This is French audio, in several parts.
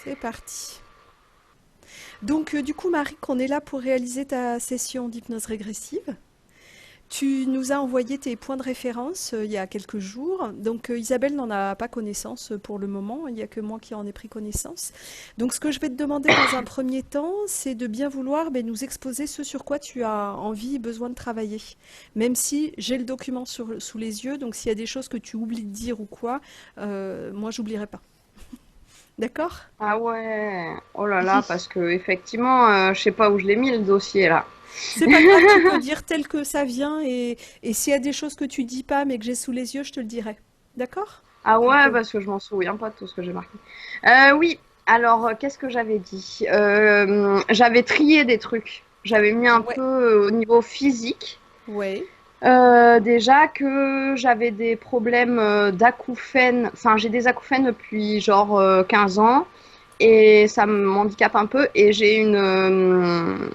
C'est parti. Donc, du coup, Marie, on est là pour réaliser ta session d'hypnose régressive. Tu nous as envoyé tes points de référence il y a quelques jours. Donc, Isabelle n'en a pas connaissance pour le moment. Il n'y a que moi qui en ai pris connaissance. Donc, ce que je vais te demander dans un premier temps, c'est de bien vouloir nous exposer ce sur quoi tu as envie et besoin de travailler. Même si j'ai le document sous les yeux, donc s'il y a des choses que tu oublies de dire ou quoi, moi, j'oublierai pas. D'accord? Ah ouais, oh là là, parce que effectivement, je sais pas où je l'ai mis le dossier là. C'est pas grave, tu peux dire tel que ça vient et s'il y a des choses que tu dis pas mais que j'ai sous les yeux, je te le dirai. D'accord? Ah Donc, ouais, parce que je m'en souviens pas de tout ce que j'ai marqué. Oui, alors qu'est-ce que j'avais dit? J'avais trié des trucs. J'avais mis un peu ouais, au niveau physique. ouais, Déjà que j'avais des problèmes d'acouphènes. Enfin, j'ai des acouphènes depuis genre 15 ans. Et ça m'handicape un peu et j'ai une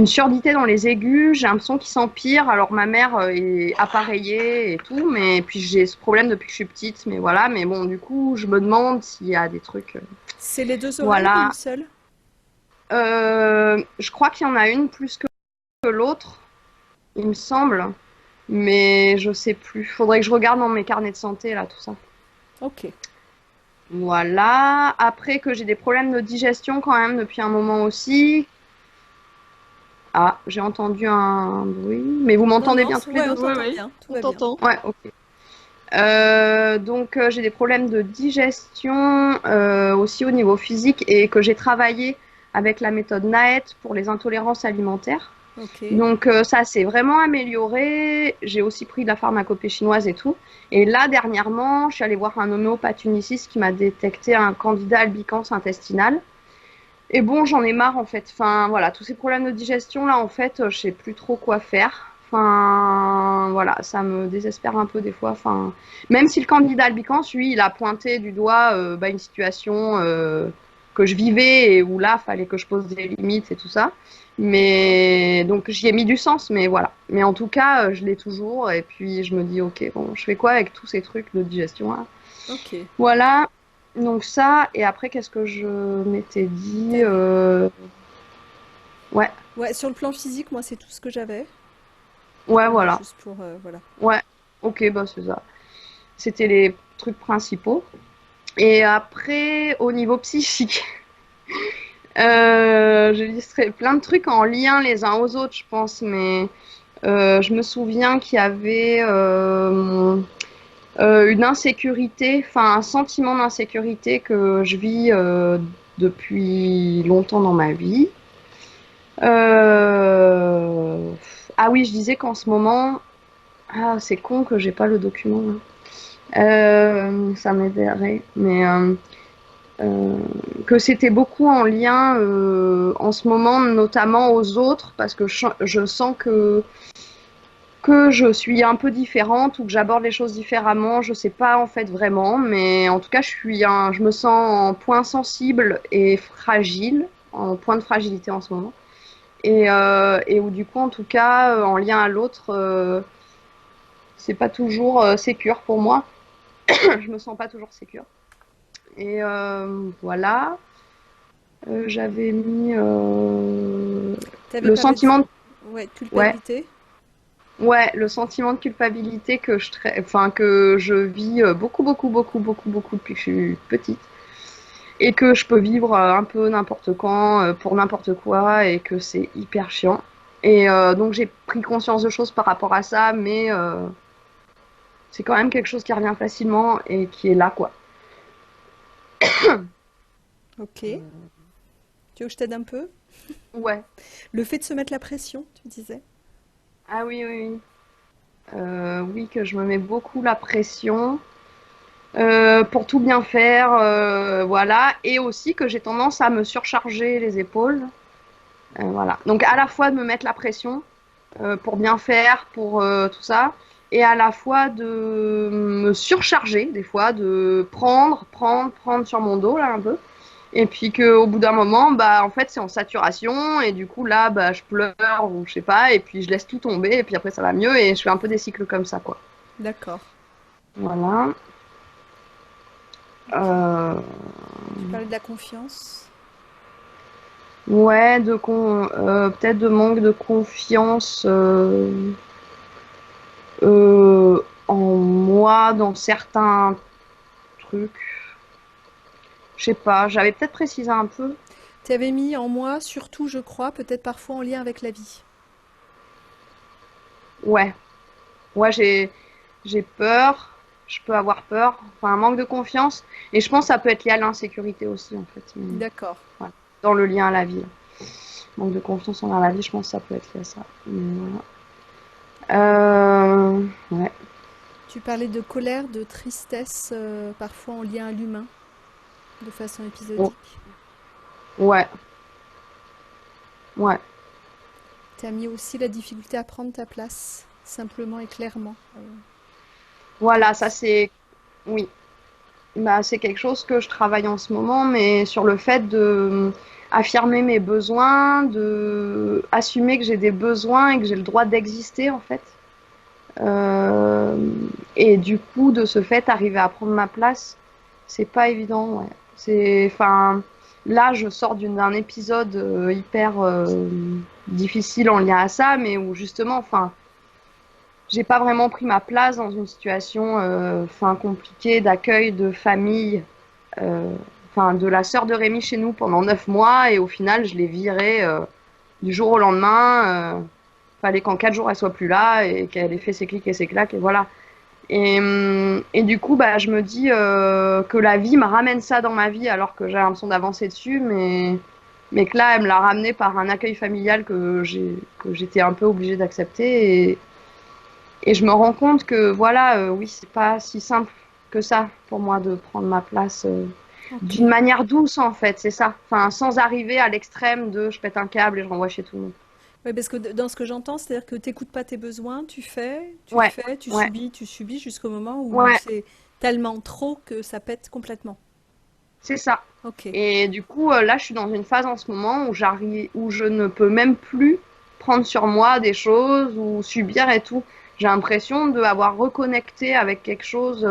surdité dans les aigus, j'ai un son qui s'empire. Alors ma mère est appareillée et tout, mais puis j'ai ce problème depuis que je suis petite, mais voilà. Mais bon, du coup, je me demande s'il y a des trucs. c'est les deux oreilles ou une Voilà. seule? Je crois qu'il y en a une plus que l'autre, il me semble, mais je sais plus. Faudrait que je regarde dans mes carnets de santé là, tout ça. Ok. Voilà. Après que j'ai des problèmes de digestion quand même depuis un moment aussi. Ah, j'ai entendu un bruit. Mais vous Non, m'entendez non, bien tous les ouais, deux? on Oui, t'entend oui, bien, tout on va bien. t'entend. Ouais, ok. Donc j'ai des problèmes de digestion aussi au niveau physique et que j'ai travaillé avec la méthode NAET pour les intolérances alimentaires. Ok. Donc ça s'est vraiment amélioré. J'ai aussi pris de la pharmacopée chinoise et tout. Et là dernièrement, je suis allée voir un homéopathe uniciste qui m'a détecté un candida albicans intestinal. Et bon, j'en ai marre en fait. Enfin, voilà, tous ces problèmes de digestion là, en fait, je sais plus trop quoi faire. Enfin, voilà, ça me désespère un peu des fois. Enfin, même si le candidat albicans, lui, il a pointé du doigt une situation que je vivais et où là, fallait que je pose des limites et tout ça. D'accord. Mais donc j'y ai mis du sens, mais voilà. Mais en tout cas, je l'ai toujours. Et puis je me dis, ok, bon, je fais quoi avec tous ces trucs de digestion là? Ok. Voilà, donc ça, et après, qu'est-ce que je m'étais dit T'avais- Ouais, Ouais, sur le plan physique, moi, c'est tout ce que j'avais. ouais, voilà. Juste pour, voilà. Ouais, ok, bah c'est ça. C'était les trucs principaux. Et après, au niveau psychique, je listerai plein de trucs en lien les uns aux autres, je pense, mais je me souviens qu'il y avait une insécurité, enfin un sentiment d'insécurité que je vis depuis longtemps dans ma vie. Euh, Ah oui, je disais qu'en ce moment, ah c'est con que j'ai pas le document là. Ça m'aiderait, mais que c'était beaucoup en lien en ce moment, notamment aux autres, parce que je sens que je suis un peu différente ou que j'aborde les choses différemment. Je sais pas en fait vraiment, mais en tout cas, je me sens en point sensible et fragile, en point de fragilité en ce moment. Et où du coup, en tout cas, en lien à l'autre, c'est pas toujours sécure pour moi. Je me sens pas toujours sécure. Et voilà. J'avais mis T'avais le parlé de... sentiment de, Ouais, de ouais, culpabilité. ouais, le sentiment de culpabilité enfin que je vis beaucoup, beaucoup, beaucoup, beaucoup, beaucoup depuis que je suis petite. Et que je peux vivre un peu n'importe quand, pour n'importe quoi, et que c'est hyper chiant. Et donc j'ai pris conscience de choses par rapport à ça, mais c'est quand même quelque chose qui revient facilement et qui est là, quoi. Ok. Tu veux que je t'aide un peu? Ouais. Le fait de se mettre la pression, tu disais. Ah oui, oui, oui. Oui, que je me mets beaucoup la pression pour tout bien faire, voilà. Et aussi que j'ai tendance à me surcharger les épaules. Voilà. Donc à la fois de me mettre la pression pour bien faire, pour tout ça, et à la fois de me surcharger, des fois, de prendre sur mon dos, là, un peu. Et puis qu'au bout d'un moment, bah, en fait, c'est en saturation, et du coup, là, bah, je pleure, ou je sais pas, et puis je laisse tout tomber, et puis après, ça va mieux, et je fais un peu des cycles comme ça, quoi. D'accord. Voilà. Ok. Euh, Tu parlais de la confiance. Ouais, peut-être de manque de confiance en moi dans certains trucs. Je sais pas, j'avais peut-être précisé un peu. Tu avais mis en moi, surtout, je crois, peut-être parfois en lien avec la vie. Ouais, ouais, j'ai peur, je peux avoir peur, enfin un manque de confiance. Et je pense que ça peut être lié à l'insécurité aussi, en fait. Mais, D'accord. voilà. Dans le lien à la vie. Manque de confiance envers la vie, je pense que ça peut être lié à ça. Mais voilà. Ouais. Tu parlais de colère, de tristesse, parfois en lien à l'humain, de façon Oh, épisodique. ouais, ouais. Tu as mis aussi la difficulté à prendre ta place, simplement et clairement. Voilà, ça Peut-être. c'est. Oui. Bah, c'est quelque chose que je travaille en ce moment, mais sur le fait de affirmer mes besoins, de assumer que j'ai des besoins et que j'ai le droit d'exister en fait. Euh, et du coup, de ce fait, arriver à prendre ma place, c'est pas évident. Ouais. Enfin, là, je sors d'un épisode hyper difficile en lien à ça, mais où justement, enfin, j'ai pas vraiment pris ma place dans une situation, enfin, compliquée d'accueil de famille, euh, enfin, de la sœur de Rémi chez nous pendant 9 mois, et au final, je l'ai virée du jour au lendemain. Fallait qu'en 4 jours, elle soit plus là et qu'elle ait fait ses clics et ses claques, et voilà. Et du coup, bah, je me dis que la vie me ramène ça dans ma vie alors que j'ai l'impression d'avancer dessus, mais que là, elle me l'a ramené par un accueil familial que j'étais un peu obligée d'accepter. Et je me rends compte que voilà, oui, c'est pas si simple que ça pour moi de prendre ma place Ok. d'une manière douce en fait, c'est ça. Enfin, sans arriver à l'extrême de je pète un câble et je renvoie chez tout le monde. Oui, parce que dans ce que j'entends, c'est-à-dire que tu n'écoutes pas tes besoins, Ouais, ouais, tu subis jusqu'au moment où ouais, c'est tellement trop que ça pète complètement. c'est ça. Ok. Et du coup, là, je suis dans une phase en ce moment où je ne peux même plus prendre sur moi des choses ou subir et tout. J'ai l'impression d'avoir reconnecté avec quelque chose.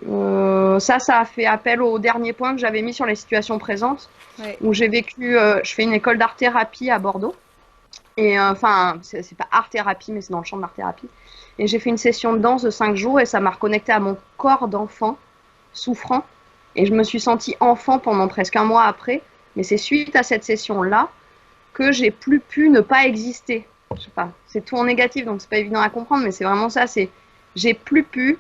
Ça a fait appel au dernier point que j'avais mis sur les situations présentes, Ouais. où j'ai vécu. Je fais une école d'art-thérapie à Bordeaux. Et enfin, c'est pas art-thérapie, mais c'est dans le champ de l'art-thérapie. Et j'ai fait une session de danse de 5 jours et ça m'a reconnecté à mon corps d'enfant souffrant. Et je me suis sentie enfant pendant presque un mois après. Mais c'est suite à cette session-là que j'ai plus pu ne pas exister. Je sais pas, c'est tout en négatif, donc c'est pas évident à comprendre, mais c'est vraiment ça. C'est j'ai plus pu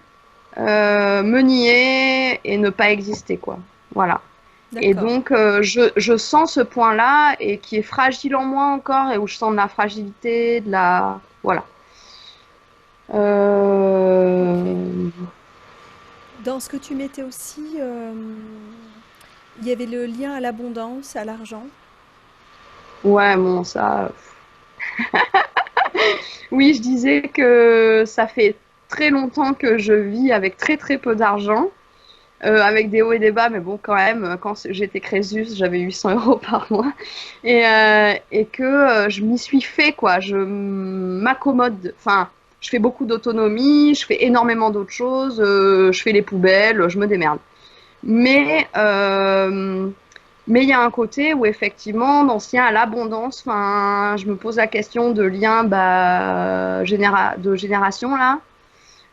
me nier et ne pas exister, quoi. Voilà. Et D'accord. donc, je sens ce point-là et qui est fragile en moi encore et où je sens de la fragilité, de la. Voilà. Ok. Euh, Dans ce que tu mettais aussi, il y avait le lien à l'abondance, à l'argent. Ouais, bon, ça. Oui, je disais que ça fait très longtemps que je vis avec très très peu d'argent, avec des hauts et des bas, mais bon, quand même, quand j'étais Crésus, j'avais 800 euros par mois, et que je m'y suis fait, quoi. Je m'accommode, enfin, je fais beaucoup d'autonomie, je fais énormément d'autres choses, je fais les poubelles, je me démerde. Mais mais il y a un côté où effectivement, dans ce lien à l'abondance, enfin, je me pose la question de lien bah, de génération là,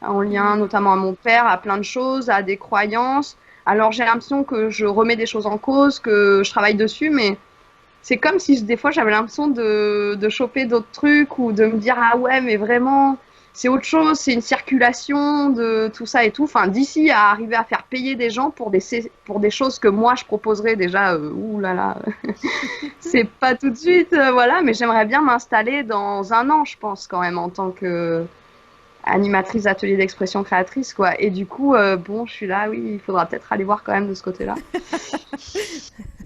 en lien Mhm. notamment à mon père, à plein de choses, à des croyances. Alors j'ai l'impression que je remets des choses en cause, que je travaille dessus, mais c'est comme si des fois j'avais l'impression de choper d'autres trucs ou de me dire ah ouais mais vraiment c'est autre chose, c'est une circulation de tout ça et tout. Enfin d'ici à arriver à faire payer des gens pour des choses que moi je proposerais déjà, ouh là là, c'est pas tout de suite, voilà. Mais j'aimerais bien m'installer dans un an, je pense quand même en tant que animatrice d'atelier d'expression créatrice quoi. Et du coup bon je suis là, oui il faudra peut-être aller voir quand même de ce côté-là.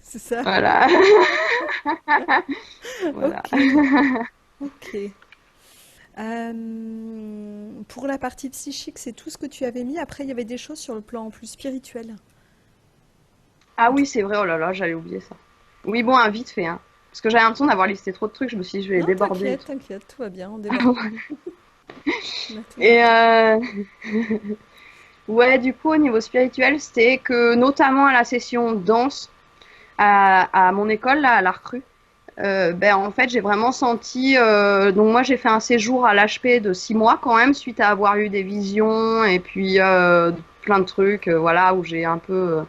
C'est ça? Voilà, voilà. Ok, ok. Pour la partie psychique, c'est tout ce que tu avais mis. Après, il y avait des choses sur le plan plus spirituel. Ah oui, c'est vrai, oh là là, j'allais oublier ça. Oui, bon, vite fait, hein. Parce que j'avais l'impression d'avoir listé trop de trucs, je me suis dit, je vais les Non, déborder et t'inquiète, tout. t'inquiète, tout va bien, on déborde pas. On a tout Et noté. Ouais, du coup, au niveau spirituel, c'était que notamment à la session danse, à mon école, là, à la recrue, ben, en fait, j'ai vraiment senti. Donc, moi, j'ai fait un séjour à l'HP de 6 mois quand même, suite à avoir eu des visions et puis plein de trucs, voilà, où j'ai un peu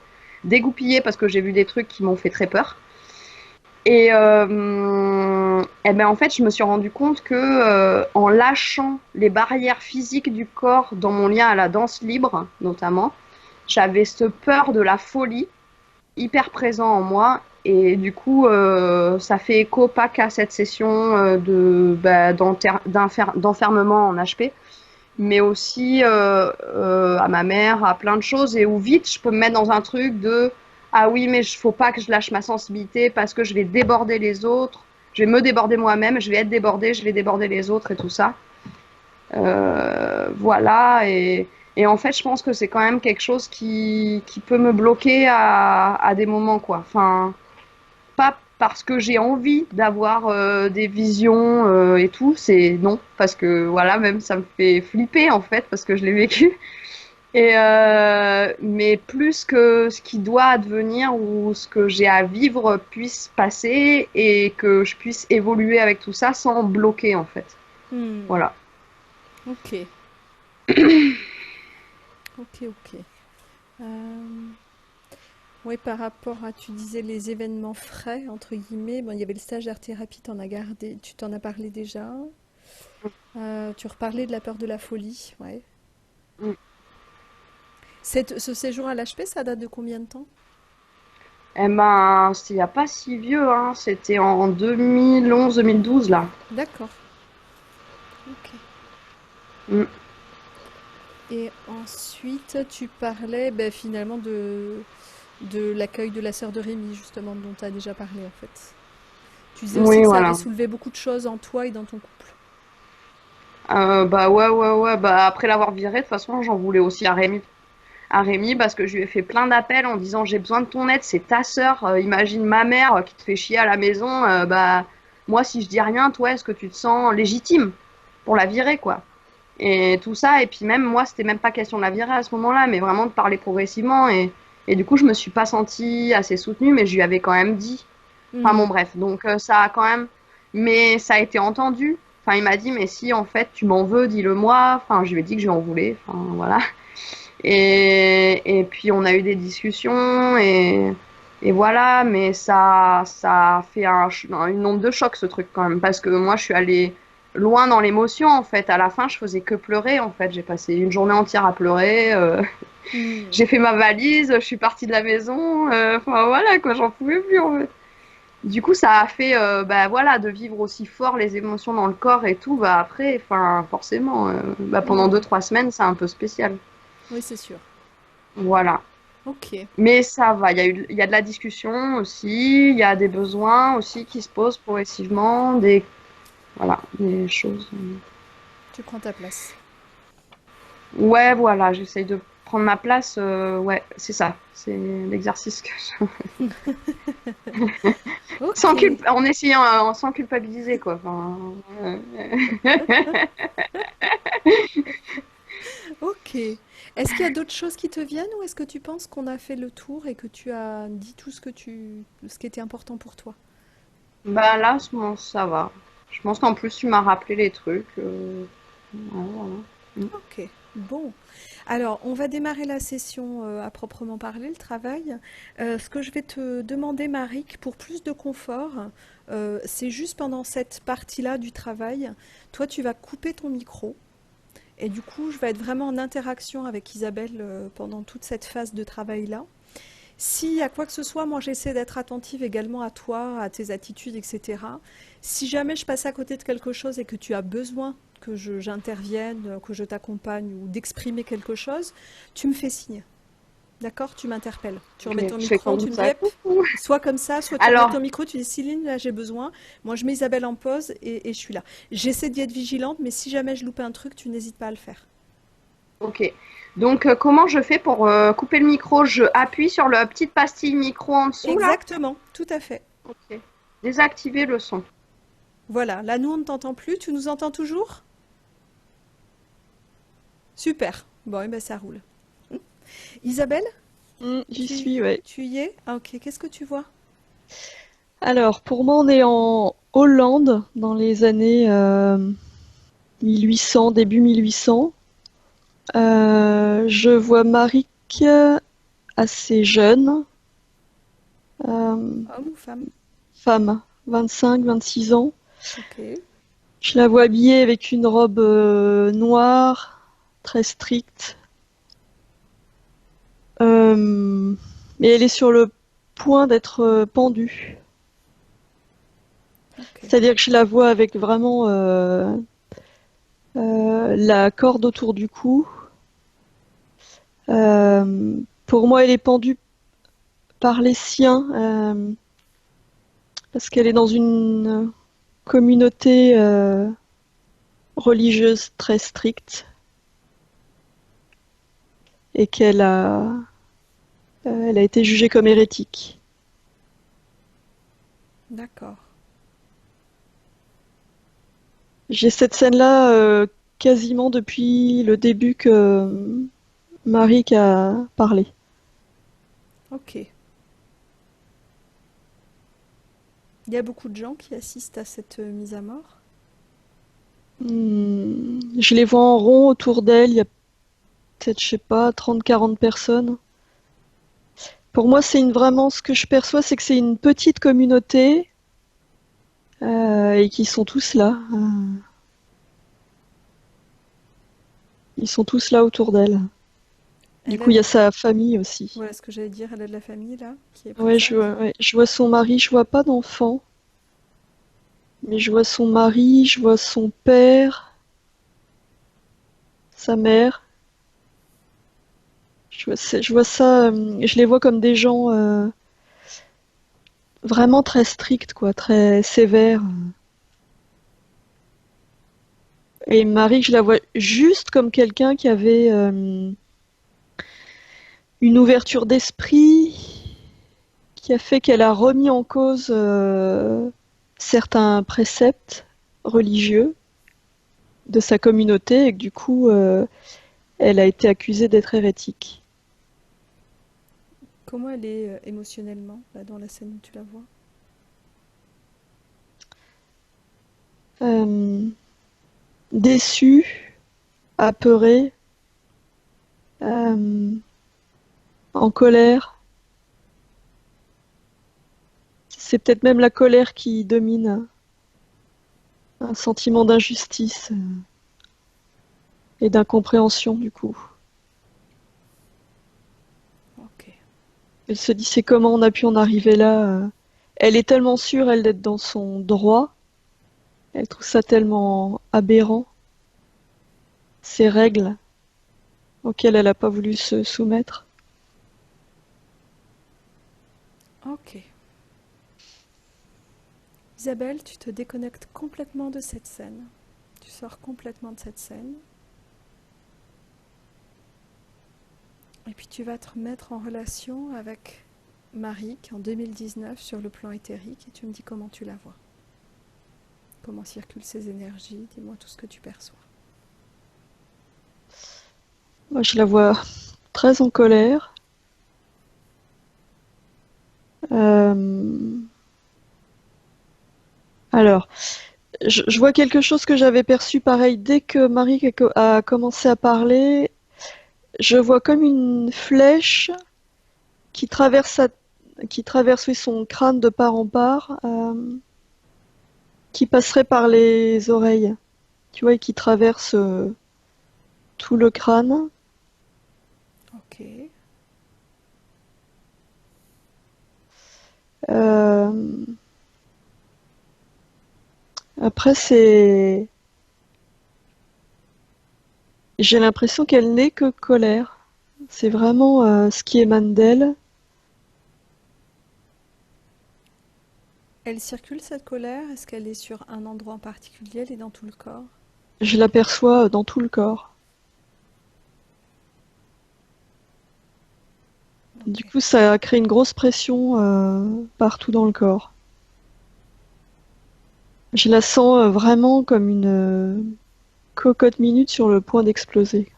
dégoupillé parce que j'ai vu des trucs qui m'ont fait très peur. Et ben en fait, je me suis rendu compte que en lâchant les barrières physiques du corps dans mon lien à la danse libre, notamment, j'avais cette peur de la folie hyper présent en moi. Et du coup, ça fait écho pas qu'à cette session d'enfermement en HP, mais aussi à ma mère, à plein de choses, et où vite je peux me mettre dans un truc de ah oui, mais il faut pas que je lâche ma sensibilité parce que je vais déborder les autres, je vais me déborder moi-même, je vais être débordée, je vais déborder les autres et tout ça. Voilà, et en fait, je pense que c'est quand même quelque chose qui peut me bloquer à des moments, quoi. Enfin, pas parce que j'ai envie d'avoir des visions et tout, c'est non, parce que voilà, même ça me fait flipper en fait, parce que je l'ai vécu. Mais plus que ce qui doit advenir ou ce que j'ai à vivre puisse passer et que je puisse évoluer avec tout ça sans bloquer en fait. Hmm, Voilà. ok, ok, ok. Euh, oui, par rapport à, tu disais les événements frais, entre guillemets, bon, il y avait le stage d'art-thérapie, t'en as gardé, tu t'en as parlé déjà. Tu reparlais de la peur de la folie, ouais. Ce séjour à l'HP, ça date de combien de temps? Eh ben, il n'y a pas si vieux, hein. C'était en 2011-2012 là. D'accord, ok. Mm. Et ensuite, tu parlais ben, finalement de l'accueil de la sœur de Rémi, justement, dont tu as déjà parlé, en fait. Tu disais aussi Oui, que ça avait voilà. soulevé beaucoup de choses en toi et dans ton couple. Bah ouais, ouais, ouais. Bah après l'avoir viré, de toute façon, j'en voulais aussi à Rémi parce que je lui ai fait plein d'appels en disant j'ai besoin de ton aide, c'est ta sœur. Imagine ma mère qui te fait chier à la maison. Bah moi, si je dis rien, toi, est-ce que tu te sens légitime pour la virer, quoi? Et tout ça. Et puis même moi, c'était même pas question de la virer à ce moment-là, mais vraiment de parler progressivement. Et du coup, je me suis pas sentie assez soutenue, mais je lui avais quand même dit. Enfin bon, Hmm. bref. Donc ça a quand même. Mais ça a été entendu. Enfin, il m'a dit, mais si en fait tu m'en veux, dis-le moi. Enfin, je lui ai dit que je lui en voulais. Enfin, voilà. Et puis on a eu des discussions et voilà, mais ça a fait une onde de choc ce truc quand même, parce que moi je suis allée loin dans l'émotion en fait. À la fin, je faisais que pleurer en fait. J'ai passé une journée entière à pleurer. Hmm. J'ai fait ma valise, je suis partie de la maison. Enfin voilà quoi, j'en pouvais plus en fait. Du coup, ça a fait, bah voilà, de vivre aussi fort les émotions dans le corps et tout. Bah après, enfin forcément, bah, pendant Hmm. 2-3 semaines, c'est un peu spécial. Oui, c'est sûr. Voilà. Ok. Mais ça va, il y a de la discussion aussi, il y a des besoins aussi qui se posent progressivement, voilà, des choses. Tu prends ta place. Ouais, voilà, j'essaye de prendre ma place, ouais, c'est ça, c'est l'exercice que Ok. en essayant, sans culpabiliser, quoi. Enfin, Ok. Est-ce qu'il y a d'autres choses qui te viennent ou est-ce que tu penses qu'on a fait le tour et que tu as dit tout ce qui était important pour toi? bah là, ça va. Je pense qu'en plus, tu m'as rappelé les trucs. Ouais, voilà. Mm. Ok. Bon. Alors, on va démarrer la session à proprement parler, le travail. Ce que je vais te demander, Marik, pour plus de confort, c'est juste pendant cette partie-là du travail, toi, tu vas couper ton micro. Et du coup, je vais être vraiment en interaction avec Isabelle pendant toute cette phase de travail-là. S'il y a quoi que ce soit, moi j'essaie d'être attentive également à toi, à tes attitudes, etc. Si jamais je passe à côté de quelque chose et que tu as besoin que j'intervienne, que je t'accompagne ou d'exprimer quelque chose, tu me fais signe. D'accord? Tu m'interpelles. Tu Ok, remets ton je fais micro, tu comme me dis, ça. Hep, Coucou. soit comme ça, soit tu remets Alors, ton micro, tu dis, Céline, là j'ai besoin. Moi je mets Isabelle en pause et je suis là. J'essaie d'y être vigilante, mais si jamais je loupe un truc, tu n'hésites pas à le faire. ok. Donc, comment je fais pour couper le micro? Je appuie sur la petite pastille micro en dessous, là. Exactement, tout à fait. Ok. Désactiver le son. Voilà, là nous on ne t'entend plus, tu nous entends toujours? Super. Bon, et ben ça roule. Isabelle, J'y tu, suis, ouais. tu y es? Ah, ok, qu'est-ce que tu vois? Alors, pour moi, on est en Hollande dans les années 1800, début 1800. Je vois Maric assez jeune, euh, Homme ou femme? femme, 25, 26 ans. Ok, Je la vois habillée avec une robe noire, très stricte. Et elle est sur le point d'être pendue. ok. C'est-à-dire que je la vois avec vraiment la corde autour du cou. Pour moi, elle est pendue par les siens parce qu'elle est dans une communauté religieuse très stricte et elle a été jugée comme hérétique. D'accord. J'ai cette scène-là quasiment depuis le début que Marie a parlé. Ok. Il y a beaucoup de gens qui assistent à cette mise à mort? Je les vois en rond autour d'elle, il y a peut-être, je sais pas, 30-40 personnes. Pour moi, vraiment ce que je perçois, c'est que c'est une petite communauté et qu'ils sont tous là. Ils sont tous là autour d'elle. Du Elle a coup, il y a de... sa famille aussi. Voilà ce que j'allais dire, elle a de la famille là, qui est présente. Ouais, je vois son mari, je vois pas d'enfant, mais je vois son mari, je vois son père, sa mère. Je vois ça, je les vois comme des gens vraiment très stricts, quoi, très sévères. Et Marie, je la vois juste comme quelqu'un qui avait une ouverture d'esprit, qui a fait qu'elle a remis en cause certains préceptes religieux de sa communauté et que du coup, elle a été accusée d'être hérétique. Comment elle est émotionnellement, là, dans la scène où tu la vois? Euh, Déçue, apeurée, euh, en colère. C'est peut-être même la colère qui domine, un sentiment d'injustice et d'incompréhension du coup. Ok. Elle se dit c'est comment on a pu en arriver là. Elle est tellement sûre, elle, d'être dans son droit. Elle trouve ça tellement aberrant, ces règles auxquelles elle n'a pas voulu se soumettre. Ok. Isabelle, tu te déconnectes complètement de cette scène. Tu sors complètement de cette scène. Et puis tu vas te mettre en relation avec Marie, qui en 2019 sur le plan éthérique, et tu me dis comment tu la vois. Comment circulent ces énergies, dis-moi tout ce que tu perçois. Moi, je la vois très en colère. Euh, Alors, je vois quelque chose que j'avais perçu pareil dès que Marie a commencé à parler. Je vois comme une flèche qui traverse, qui traverse oui, son crâne de part en part, qui passerait par les oreilles, tu vois, et qui traverse tout le crâne. Ok. Euh, Après, j'ai l'impression qu'elle n'est que colère. C'est vraiment ce qui émane d'elle. Elle circule cette colère? Est-ce qu'elle est sur un endroit en particulier? Elle est dans tout le corps? Je l'aperçois dans tout le corps. Du Ok. coup, ça crée une grosse pression partout dans le corps. Je la sens vraiment comme une cocotte minute sur le point d'exploser.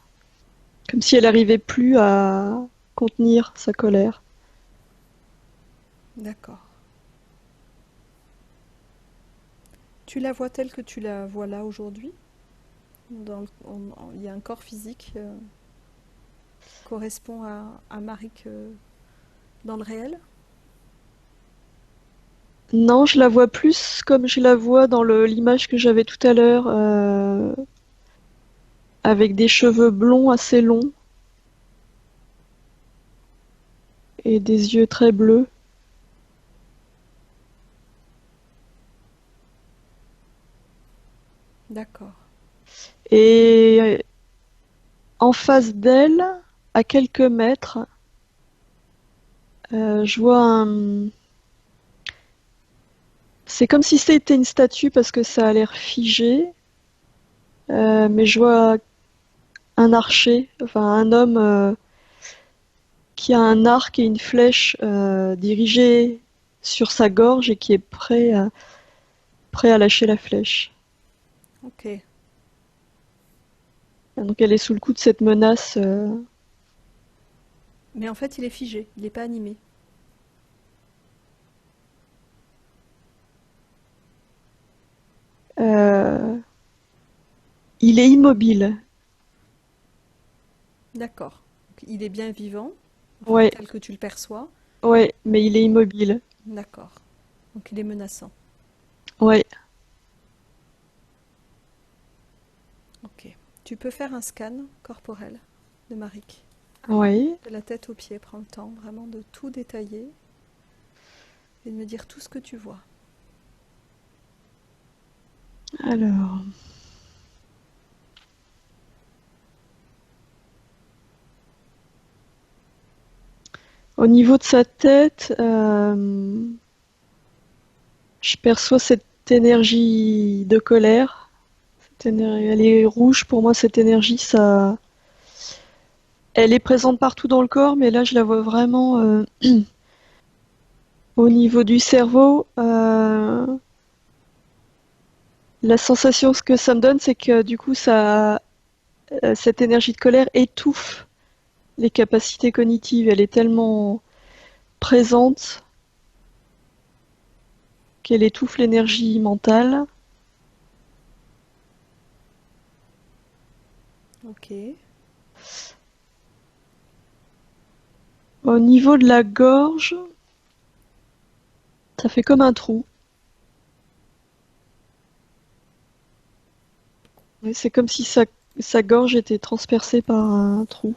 comme si elle n'arrivait plus à contenir sa colère. D'accord. Tu la vois telle que tu la vois là aujourd'hui? Il y a un corps physique correspond à Marik dans le réel? Non, je la vois plus comme je la vois dans l'image que j'avais tout à l'heure, avec des cheveux blonds assez longs et des yeux très bleus. D'accord. Et en face d'elle, à quelques mètres, je vois un... C'est comme si c'était une statue parce que ça a l'air figé, mais je vois un archer, enfin un homme qui a un arc et une flèche dirigée sur sa gorge et qui est prêt à lâcher la flèche. Ok. Donc elle est sous le coup de cette menace. Mais en fait, il est figé, il n'est pas animé. Euh, il est immobile. D'accord. Donc, il est bien vivant, enfin, Ouais, tel que tu le perçois. ouais, mais il est immobile. D'accord. Donc, il est menaçant. Ouais, Ok. Tu peux faire un scan corporel de Marik. ouais. De la tête aux pieds. Prends le temps vraiment de tout détailler et de me dire tout ce que tu vois. Alors, au niveau de sa tête, je perçois cette énergie de colère. Elle est rouge pour moi, cette énergie, ça. Elle est présente partout dans le corps, mais là je la vois vraiment au niveau du cerveau. La sensation ce que ça me donne, c'est que du coup, cette énergie de colère étouffe les capacités cognitives. Elle est tellement présente qu'elle étouffe l'énergie mentale. Ok. Au niveau de la gorge, ça fait comme un trou. Ouais, c'est comme si sa gorge était transpercée par un trou.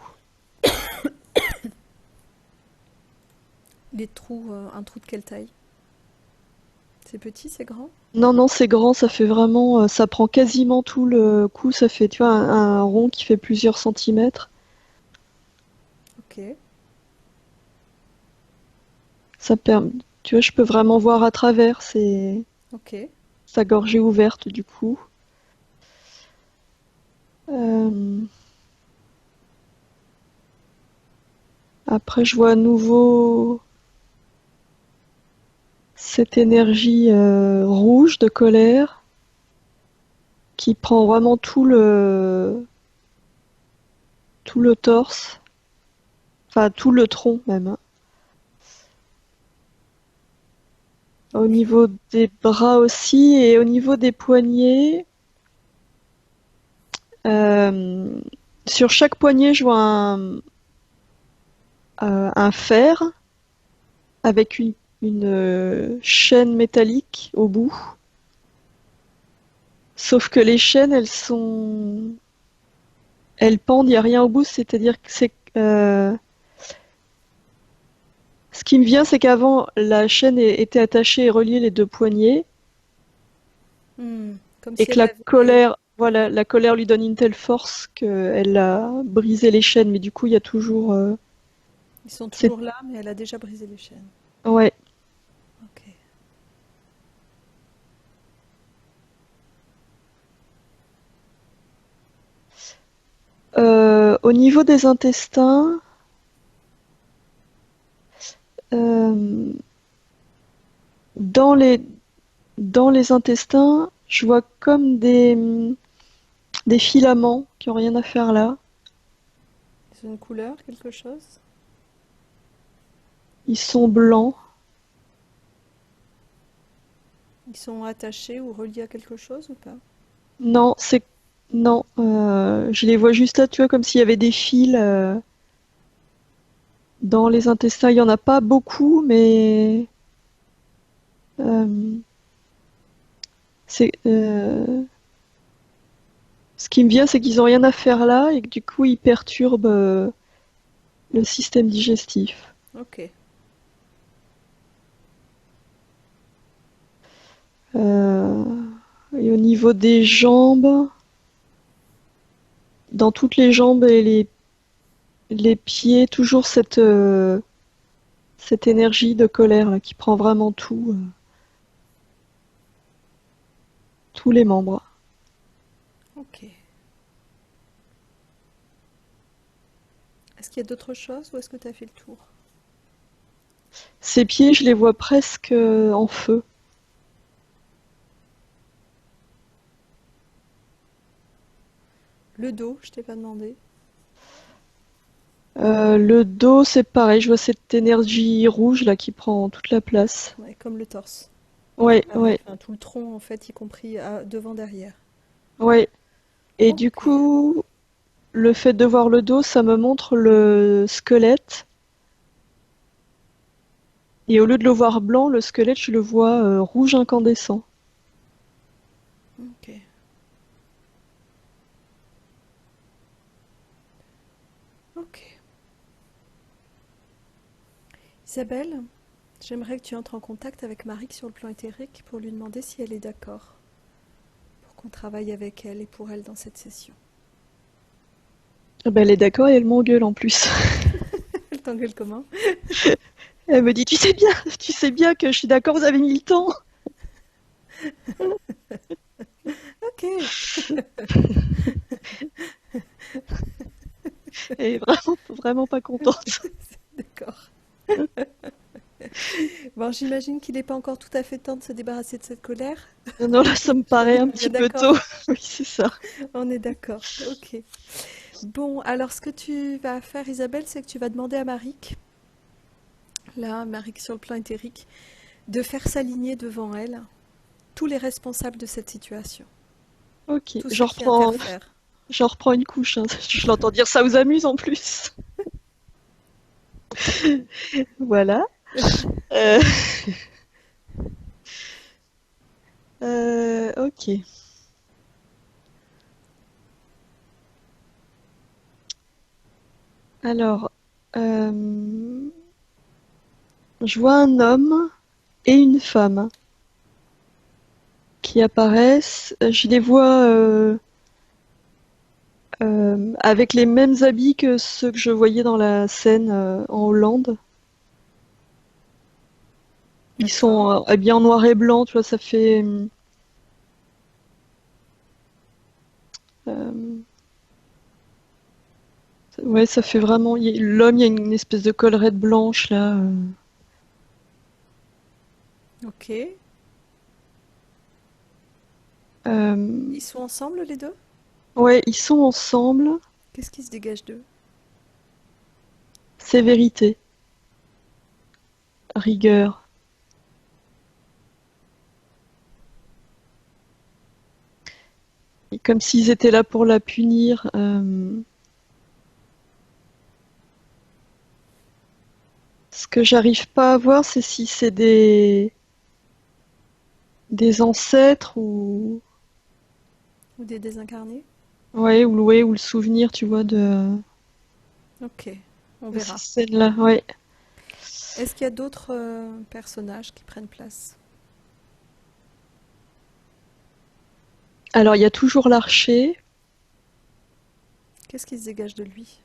Les trous, un trou de quelle taille? C'est petit, c'est grand? Non, non, c'est grand, ça fait vraiment, ça prend quasiment tout le cou, ça fait, tu vois, un rond qui fait plusieurs centimètres. Ok. Ça permet, tu vois, je peux vraiment voir à travers, Ok. sa gorge est ouverte du coup. Euh, Après, je vois à nouveau cette énergie rouge de colère qui prend vraiment tout le torse, enfin tout le tronc même, hein. Au Ok. niveau des bras aussi et au niveau des poignets. Euh, sur chaque poignet, je vois un fer avec une chaîne métallique au bout. Sauf que les chaînes, elles pendent, il n'y a rien au bout. C'est-à-dire que ce qui me vient, c'est qu'avant, la chaîne était attachée et reliée les deux poignets, Comme et si que elle la avait. colère, voilà, la colère lui donne une telle force qu'elle a brisé les chaînes. Mais du coup, il y a toujours, Ils sont c'est, toujours là, mais elle a déjà brisé les chaînes. ouais. Ok. Au niveau des intestins, euh, dans les, dans les intestins, je vois comme des filaments qui ont rien à faire là. Ils ont une couleur, quelque chose? Ils sont blancs. Ils sont attachés ou reliés à quelque chose ou pas? Non, non, je les vois juste là, tu vois, comme s'il y avait des fils dans les intestins. Il y en a pas beaucoup, mais euh, c'est ce qui me vient, c'est qu'ils ont rien à faire là et que du coup ils perturbent le système digestif. Ok. Euh, et au niveau des jambes, dans toutes les jambes et les pieds, toujours cette énergie de colère là, qui prend vraiment tous les membres. Ok. Est-ce qu'il y a d'autres choses ou est-ce que tu as fait le tour? Ses pieds, je les vois presque en feu. Le dos, je t'ai pas demandé. Le dos, c'est pareil, je vois cette énergie rouge là qui prend toute la place. Ouais, comme le torse. Ouais, Pareil, ouais, enfin, tout le tronc en fait, y compris devant, derrière. ouais. Et du Ok. coup, le fait de voir le dos, ça me montre le squelette. Et au lieu de le voir blanc, le squelette, je le vois rouge incandescent. Ok. Ok. Isabelle, j'aimerais que tu entres en contact avec Marie sur le plan éthérique pour lui demander si elle est d'accord pour qu'on travaille avec elle et pour elle dans cette session. Ah bah, elle est d'accord et elle m'engueule en plus. Elle t'engueule comment? Elle me dit, tu sais bien que je suis d'accord, vous avez mis le temps. Ok. Elle est vraiment, vraiment pas contente. D'accord. Bon, j'imagine qu'il n'est pas encore tout à fait temps de se débarrasser de cette colère. Non, non, là, ça me paraît un On est bien petit peu d'accord. tôt. Oui, c'est ça. On est d'accord. Ok. Bon, alors ce que tu vas faire, Isabelle, c'est que tu vas demander à Marik, là, Marik sur le plan éthérique, de faire s'aligner devant elle tous les responsables de cette situation, Ok, tous ceux qui interfèrent. j'en reprends une couche, hein. Je l'entends dire, ça vous amuse en plus. Voilà. Euh, ok. Alors, euh, je vois un homme et une femme qui apparaissent. Je les vois avec les mêmes habits que ceux que je voyais dans la scène en Hollande. Ils D'accord. sont habillés en noir et blanc, tu vois, ça fait euh, ouais, ça fait vraiment. L'homme, il y a une espèce de collerette blanche là. Ok. Euh, Ils sont ensemble, les deux? ouais, ils sont ensemble. Qu'est-ce qui se dégage d'eux? Sévérité, rigueur. Et comme s'ils étaient là pour la punir. Ce que j'arrive pas à voir, c'est si c'est des ancêtres ou Ou des désincarnés? ouais, ou le souvenir, tu vois, Ok, on de ces verra. scènes-là. Ouais. Est-ce qu'il y a d'autres personnages qui prennent place? Alors il y a toujours l'archer. Qu'est-ce qui se dégage de lui?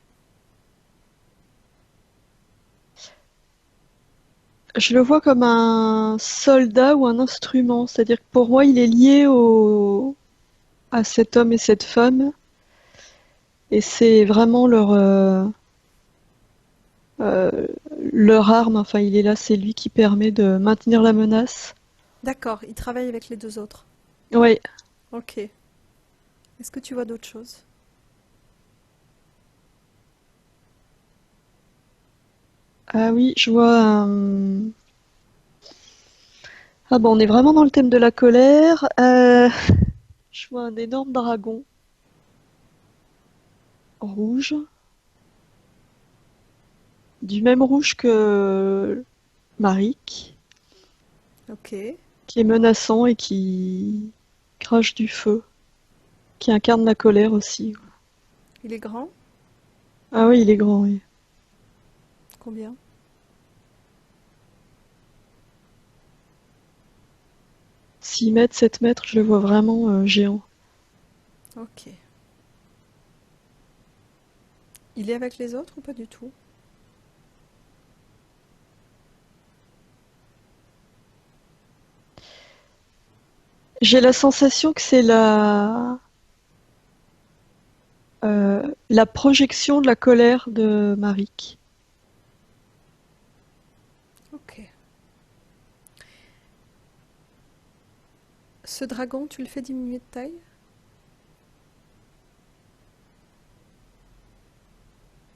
Je le vois comme un soldat ou un instrument. C'est-à-dire que pour moi, il est lié à cet homme et cette femme. Et c'est vraiment euh, leur arme. Enfin, il est là, c'est lui qui permet de maintenir la menace. D'accord, il travaille avec les deux autres. Ouais. Ok. Est-ce que tu vois d'autres choses? Ah oui, je vois un... Ah bon, on est vraiment dans le thème de la colère. Je vois un énorme dragon rouge, du même rouge que Marik, Ok. qui est menaçant et qui crache du feu, qui incarne la colère aussi. Il est grand? Ah oui, il est grand, oui. Combien? 6 mètres, 7 mètres, je le vois vraiment géant. Ok. Il est avec les autres ou pas du tout? J'ai la sensation que c'est la projection de la colère de Marik. Ok. Ce dragon, tu le fais diminuer de taille?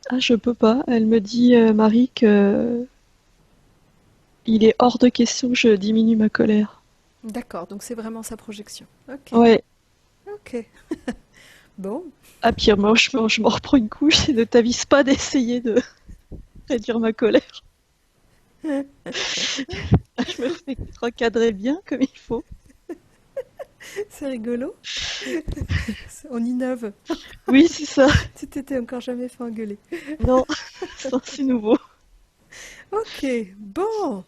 Ah, je peux pas. Elle me dit, Marik, il est hors de question que je diminue ma colère. D'accord, donc c'est vraiment sa projection. Ok. Ouais. Ok. Bon. Ah, pire, moi, je m'en reprends une couche et ne t'avise pas d'essayer de réduire ma colère. Je me fais recadrer bien comme il faut. C'est rigolo. On innove. Oui, c'est ça. Tu t'étais encore jamais fait engueuler. Non, ça, c'est nouveau. Ok. Bon.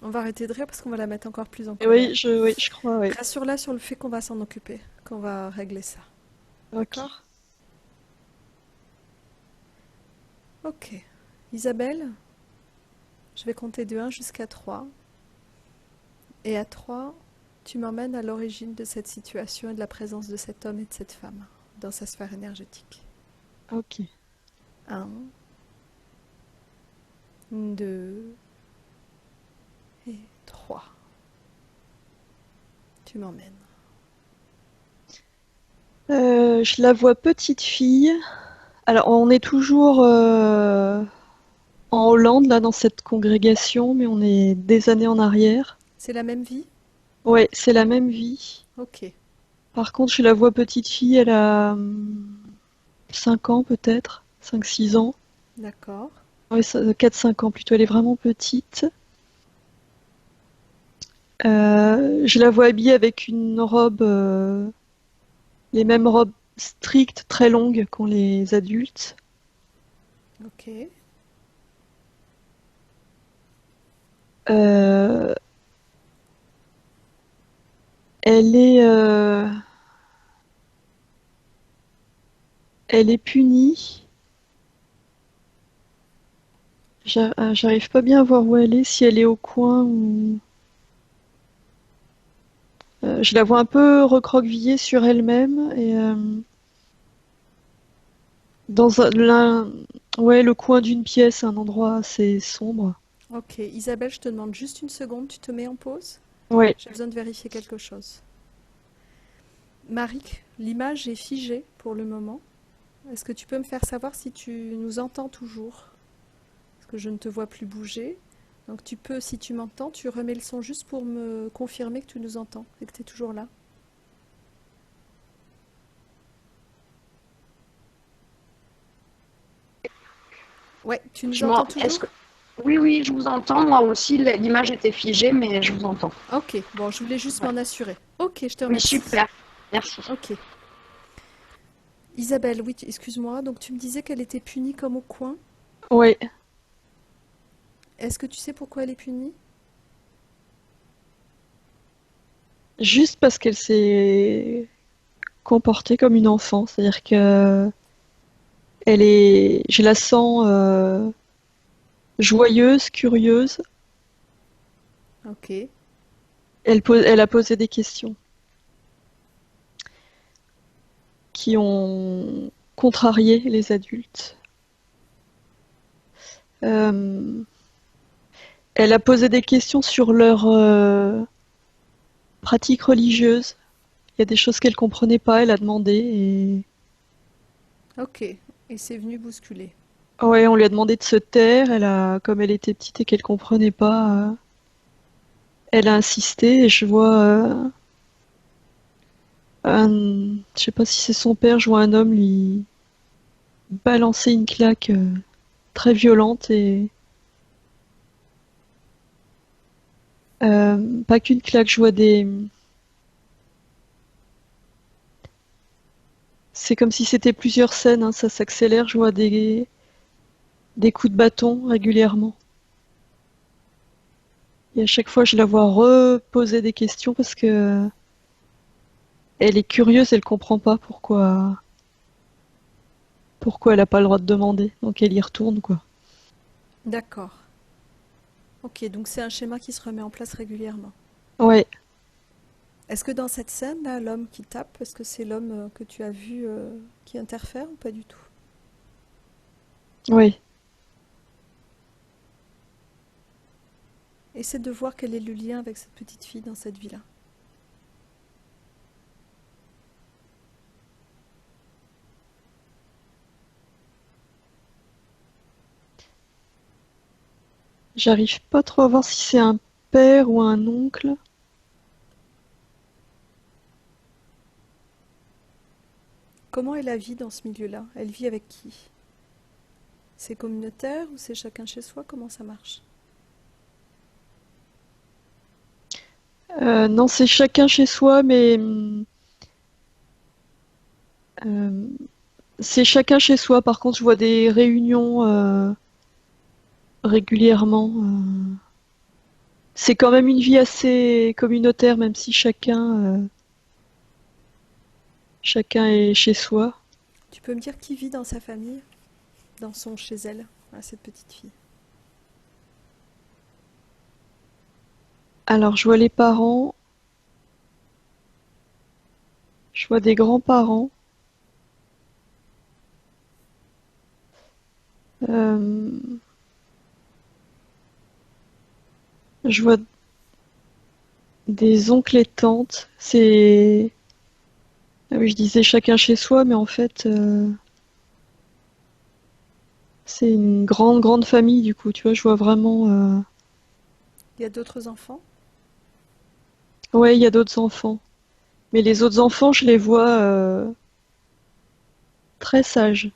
On va arrêter de rire parce qu'on va la mettre encore plus en Et colère. oui, je crois, oui. Rassure-la sur le fait qu'on va s'en occuper, qu'on va régler ça. Ok. D'accord? Ok. Isabelle, je vais compter de 1 jusqu'à 3. Et à 3, tu m'emmènes à l'origine de cette situation et de la présence de cet homme et de cette femme dans sa sphère énergétique. Ok. 1, 2 et 3. Tu m'emmènes. Je la vois petite fille. Alors, on est toujours en Hollande, là, dans cette congrégation, mais on est des années en arrière. C'est la même vie? Ouais, c'est la même vie. Ok. Par contre, je la vois petite fille, elle a 5 ans peut-être, 5, 6 ans. D'accord. Ouais, 4, 5 ans plutôt, elle est vraiment petite. Je la vois habillée avec une robe, les mêmes robes strictes, très longues qu'ont les adultes. Ok. Euh, elle est, euh, elle est punie. J'arrive pas bien à voir où elle est, si elle est au coin ou. Je la vois un peu recroquevillée sur elle-même et dans ouais, le coin d'une pièce, un endroit assez sombre. Ok. Isabelle, je te demande juste une seconde. Tu te mets en pause? Ouais. J'ai besoin de vérifier quelque chose. Marik, l'image est figée pour le moment. Est-ce que tu peux me faire savoir si tu nous entends toujours? Parce que je ne te vois plus bouger. Donc tu peux, si tu m'entends, tu remets le son juste pour me confirmer que tu nous entends et que tu es toujours là. Ouais, tu nous Je entends m'en... toujours? Oui, oui, je vous entends. Moi aussi, l'image était figée, mais je vous entends. Ok, bon, je voulais juste Ouais. m'en assurer. Ok, je te Oui, remercie. super. Merci. Ok. Isabelle, oui, excuse-moi, donc tu me disais qu'elle était punie comme au coin. Ouais. Est-ce que tu sais pourquoi elle est punie? Juste parce qu'elle s'est comportée comme une enfant. C'est-à-dire que je la sens joyeuse, curieuse. Ok, Elle a posé des questions qui ont contrarié les adultes. Euh, Elle a posé des questions sur leur pratique religieuse. Il y a des choses qu'elle comprenait pas, elle a demandé et ok. Et c'est venu bousculer. Ouais, on lui a demandé de se taire. Comme elle était petite et qu'elle comprenait pas, elle a insisté. Et je vois je sais pas si c'est son père, je vois un homme lui balancer une claque très violente et pas qu'une claque, je vois des. C'est comme si c'était plusieurs scènes, hein, ça s'accélère. Je vois des coups de bâton régulièrement. Et à chaque fois, je la vois reposer des questions parce que elle est curieuse, elle comprend pas pourquoi elle a pas le droit de demander. Donc elle y retourne, quoi. D'accord. Ok, donc c'est un schéma qui se remet en place régulièrement. Ouais, Est-ce que dans cette scène-là, l'homme qui tape, est-ce que c'est l'homme que tu as vu qui interfère ou pas du tout? ouais. Essaie de voir quel est le lien avec cette petite fille dans cette vie-là. J'arrive pas trop à voir si c'est un père ou un oncle. Comment est la vie dans ce milieu-là? Elle vit avec qui? C'est communautaire ou c'est chacun chez soi? Comment ça marche? Non, c'est chacun chez soi, mais euh, c'est chacun chez soi. Par contre, je vois des réunions régulièrement. C'est quand même une vie assez communautaire, même si chacun est chez soi. Tu peux me dire qui vit dans sa famille, dans son chez elle, à cette petite fille? Alors, je vois les parents, je vois des grands-parents, euh, je vois des oncles et tantes. Ah oui, je disais chacun chez soi, mais en fait, c'est une grande, grande famille, du coup. Tu vois, je vois vraiment. Il y a d'autres enfants? Ouais, il y a d'autres enfants. Mais les autres enfants, je les vois très sages.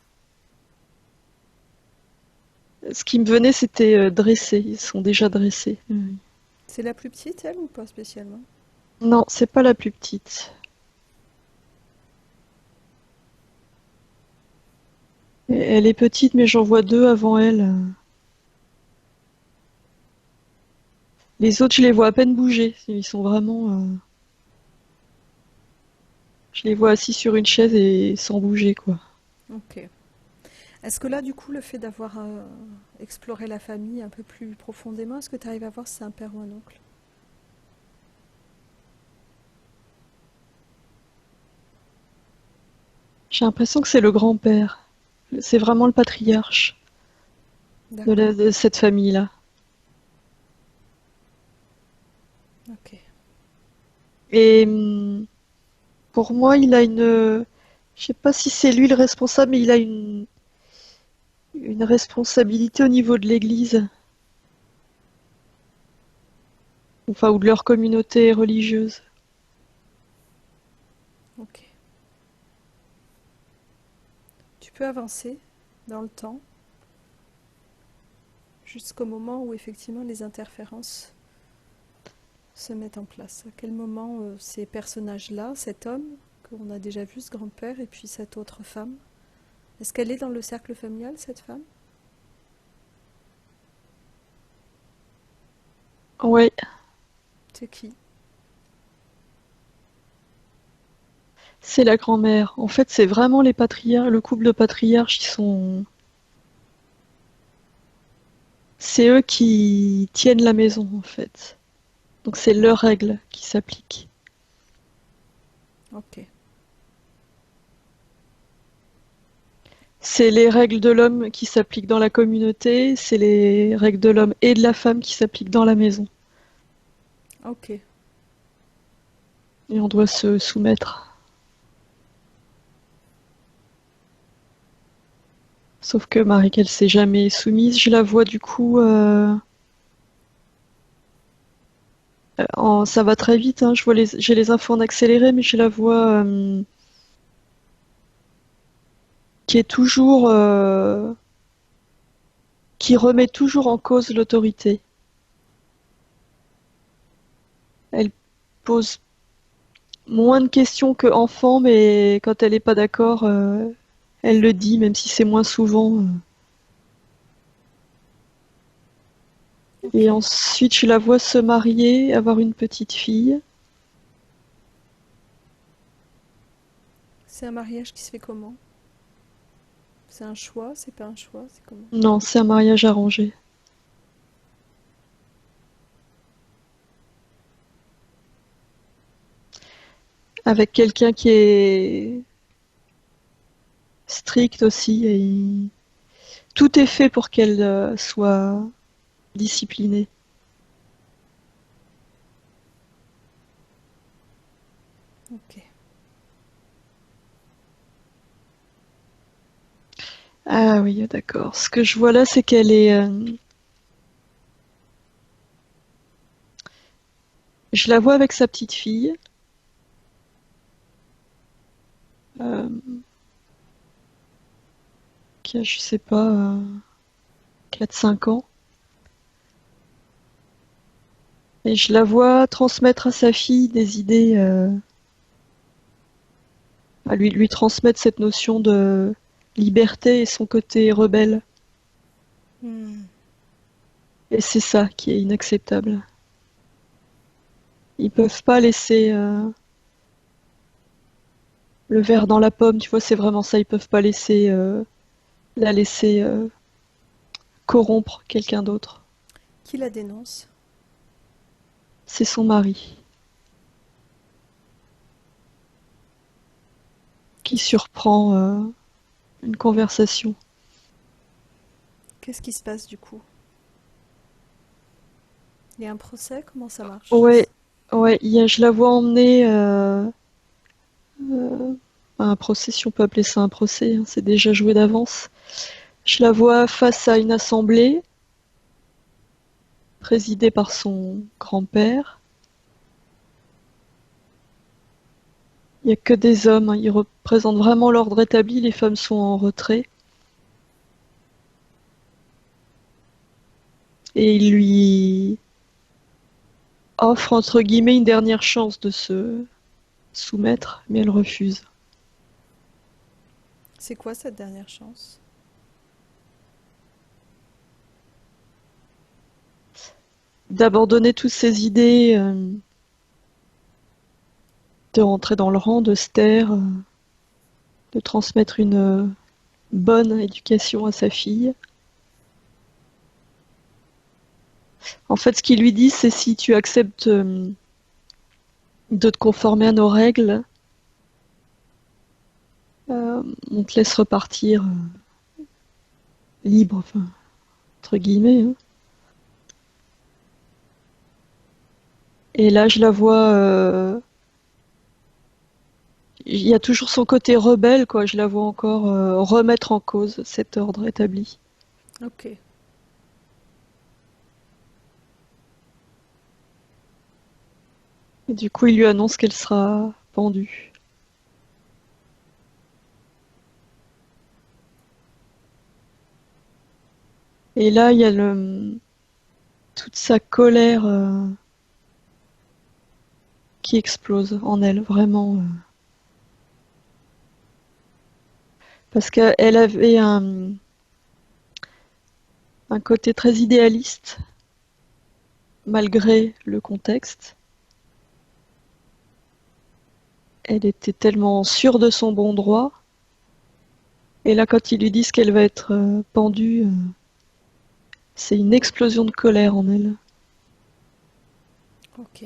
Ce qui me venait, c'était dressés. Ils sont déjà dressés. C'est la plus petite, elle, ou pas spécialement? Non, c'est pas la plus petite. Elle est petite, mais j'en vois deux avant elle. Les autres, je les vois à peine bouger. Ils sont vraiment. Je les vois assis sur une chaise et sans bouger, quoi. Ok. Est-ce que là, du coup, le fait d'avoir exploré la famille un peu plus profondément, est-ce que tu arrives à voir si c'est un père ou un oncle? J'ai l'impression que c'est le grand-père. C'est vraiment le patriarche D'accord. de cette famille-là. Ok. Et pour moi, il a je sais pas si c'est lui le responsable, mais il a une responsabilité au niveau de l'Église, enfin, ou de leur communauté religieuse. Ok. Tu peux avancer dans le temps jusqu'au moment où effectivement les interférences se mettent en place. À quel moment ces personnages-là, cet homme qu'on a déjà vu, ce grand-père, et puis cette autre femme, est-ce qu'elle est dans le cercle familial, cette femme? Ouais, C'est qui? c'est la grand-mère. En fait, c'est vraiment les patriarches, le couple de patriarches, c'est eux qui tiennent la maison, en fait. Donc c'est leurs règles qui s'appliquent. Ok. C'est les règles de l'homme qui s'appliquent dans la communauté, c'est les règles de l'homme et de la femme qui s'appliquent dans la maison. Ok. Et on doit se soumettre. Sauf que Marie, elle s'est jamais soumise. Je la vois du coup, ça va très vite, hein. J'ai les infos en accéléré, mais je la vois qui est toujours, qui remet toujours en cause l'autorité. Elle pose moins de questions que enfant, mais quand elle n'est pas d'accord, elle le dit, même si c'est moins souvent. Ok. Et ensuite, je la vois se marier, avoir une petite fille. C'est un mariage qui se fait comment? C'est un choix? C'est pas un choix? C'est comment? Non, c'est un mariage arrangé. Avec quelqu'un qui est strict aussi. Tout est fait pour qu'elle soit disciplinée. Ok. Ah oui, d'accord. Ce que je vois là, c'est qu'elle est... je la vois avec sa petite fille, euh, qui a, je sais pas, 4-5 ans. Et je la vois transmettre à sa fille des idées, à lui transmettre cette notion de liberté et son côté rebelle. Hmm. Et c'est ça qui est inacceptable. Ils peuvent pas laisser le verre dans la pomme, tu vois, c'est vraiment ça. Ils peuvent pas laisser la laisser corrompre quelqu'un d'autre. Qui la dénonce? C'est son mari qui Qu'est-ce qui, surprend une conversation. qu'est-ce qui se passe du coup? Il y a un procès? Comment ça marche? Ouais, ouais, je la vois emmener à un procès, si on peut appeler ça un procès, hein, c'est déjà joué d'avance. Je la vois face à une assemblée présidée par son grand-père. Il n'y a que des hommes, hein, ils représentent vraiment l'ordre établi, les femmes sont en retrait. Et il lui offre, entre guillemets, une dernière chance de se soumettre, mais elle refuse. C'est quoi cette dernière chance? D'abandonner toutes ses idées, de rentrer dans le rang, de se taire, de transmettre une bonne éducation à sa fille. En fait, ce qu'il lui dit, c'est si tu acceptes de te conformer à nos règles, on te laisse repartir libre, enfin, entre guillemets, hein. Et là, je la vois. Il y a toujours son côté rebelle, quoi. Je la vois encore remettre en cause cet ordre établi. Ok. Et du coup, il lui annonce qu'elle sera pendue. Et là, il y a toute sa colère qui explose en elle, vraiment. Parce qu'elle avait un côté très idéaliste, malgré le contexte. Elle était tellement sûre de son bon droit. Et là, quand ils lui disent qu'elle va être pendue, c'est une explosion de colère en elle. Ok.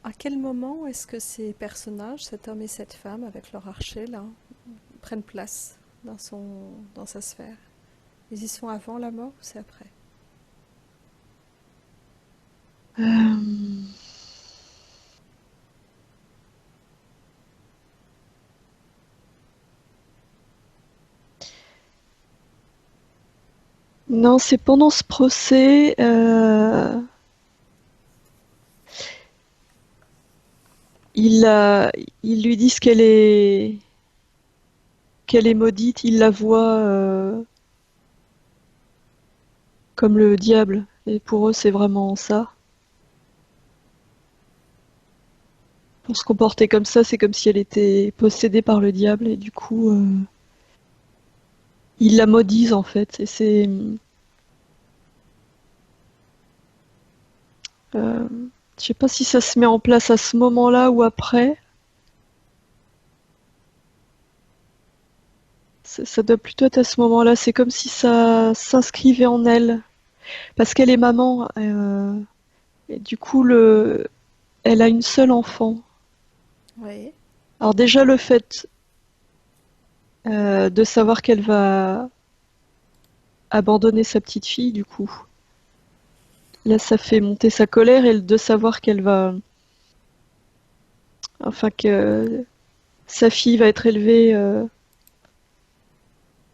À quel moment est-ce que ces personnages, cet homme et cette femme, avec leur archer, là, prennent place dans sa sphère? Ils y sont avant la mort ou c'est après? Euh, Non, c'est pendant ce procès. Il, la- Ils lui disent qu'elle est maudite. Il la voit comme le diable. Et pour eux, c'est vraiment ça. Pour se comporter comme ça, c'est comme si elle était possédée par le diable. Et du coup, ils la maudisent en fait. Et euh, je sais pas si ça se met en place à ce moment-là ou après. Ça doit plutôt être à ce moment-là. C'est comme si ça s'inscrivait en elle. Parce qu'elle est maman. Et du coup, elle a une seule enfant. Oui. Alors déjà, le fait de savoir qu'elle va abandonner sa petite fille, du coup, là, ça fait monter sa colère et de savoir qu'elle va, enfin que sa fille va être élevée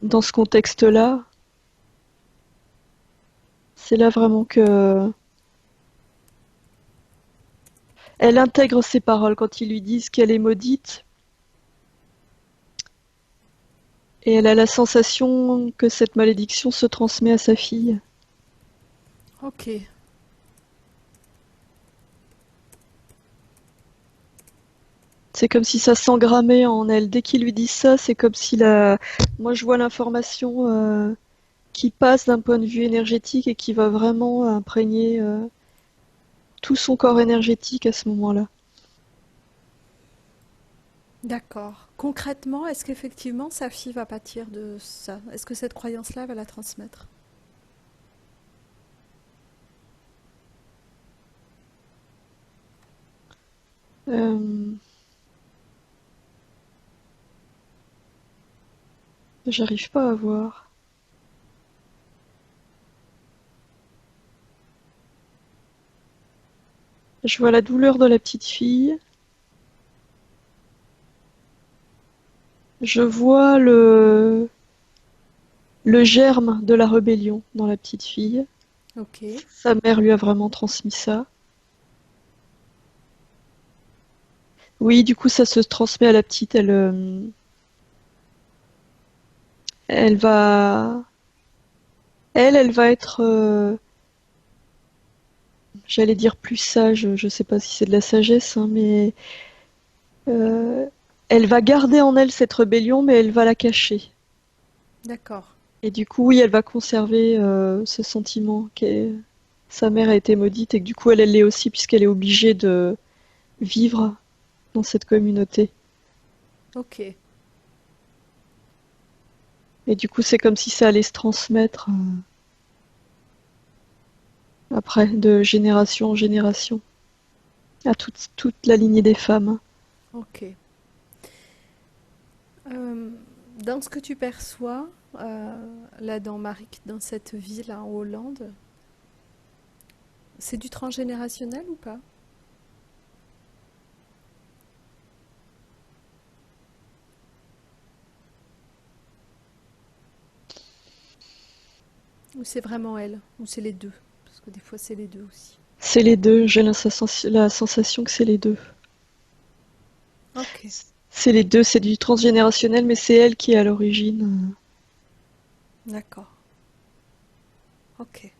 dans ce contexte-là, c'est là vraiment que elle intègre ses paroles quand ils lui disent qu'elle est maudite et elle a la sensation que cette malédiction se transmet à sa fille. Ok. C'est comme si ça s'engrammait en elle. Dès qu'ils lui disent ça, c'est comme si moi je vois l'information qui passe d'un point de vue énergétique et qui va vraiment imprégner tout son corps énergétique à ce moment-là. D'accord. Concrètement, est-ce qu'effectivement sa fille va pâtir de ça? Est-ce que cette croyance-là va la transmettre? Euh, J'arrive pas à voir. Je vois la douleur de la petite fille. Je vois le germe de la rébellion dans la petite fille. Ok. Sa mère lui a vraiment transmis ça. Oui, du coup, ça se transmet à la petite. Elle va, elle va être, j'allais dire plus sage. Je sais pas si c'est de la sagesse, hein, mais euh, elle va garder en elle cette rébellion, mais elle va la cacher. D'accord. Et du coup, oui, elle va conserver ce sentiment que sa mère a été maudite et que du coup, elle l'est aussi puisqu'elle est obligée de vivre dans cette communauté. Ok. Et du coup, c'est comme si ça allait se transmettre après, de génération en génération, à toute la lignée des femmes. Ok. Euh, Dans ce que tu perçois, là dans Marik, dans cette ville en Hollande, c'est du transgénérationnel ou pas? Ou c'est vraiment elle? Ou c'est les deux? Parce que des fois c'est les deux aussi. C'est les deux, j'ai la sensation que c'est les deux. Ok. C'est les deux, c'est du transgénérationnel, mais c'est elle qui est à l'origine. D'accord. Ok.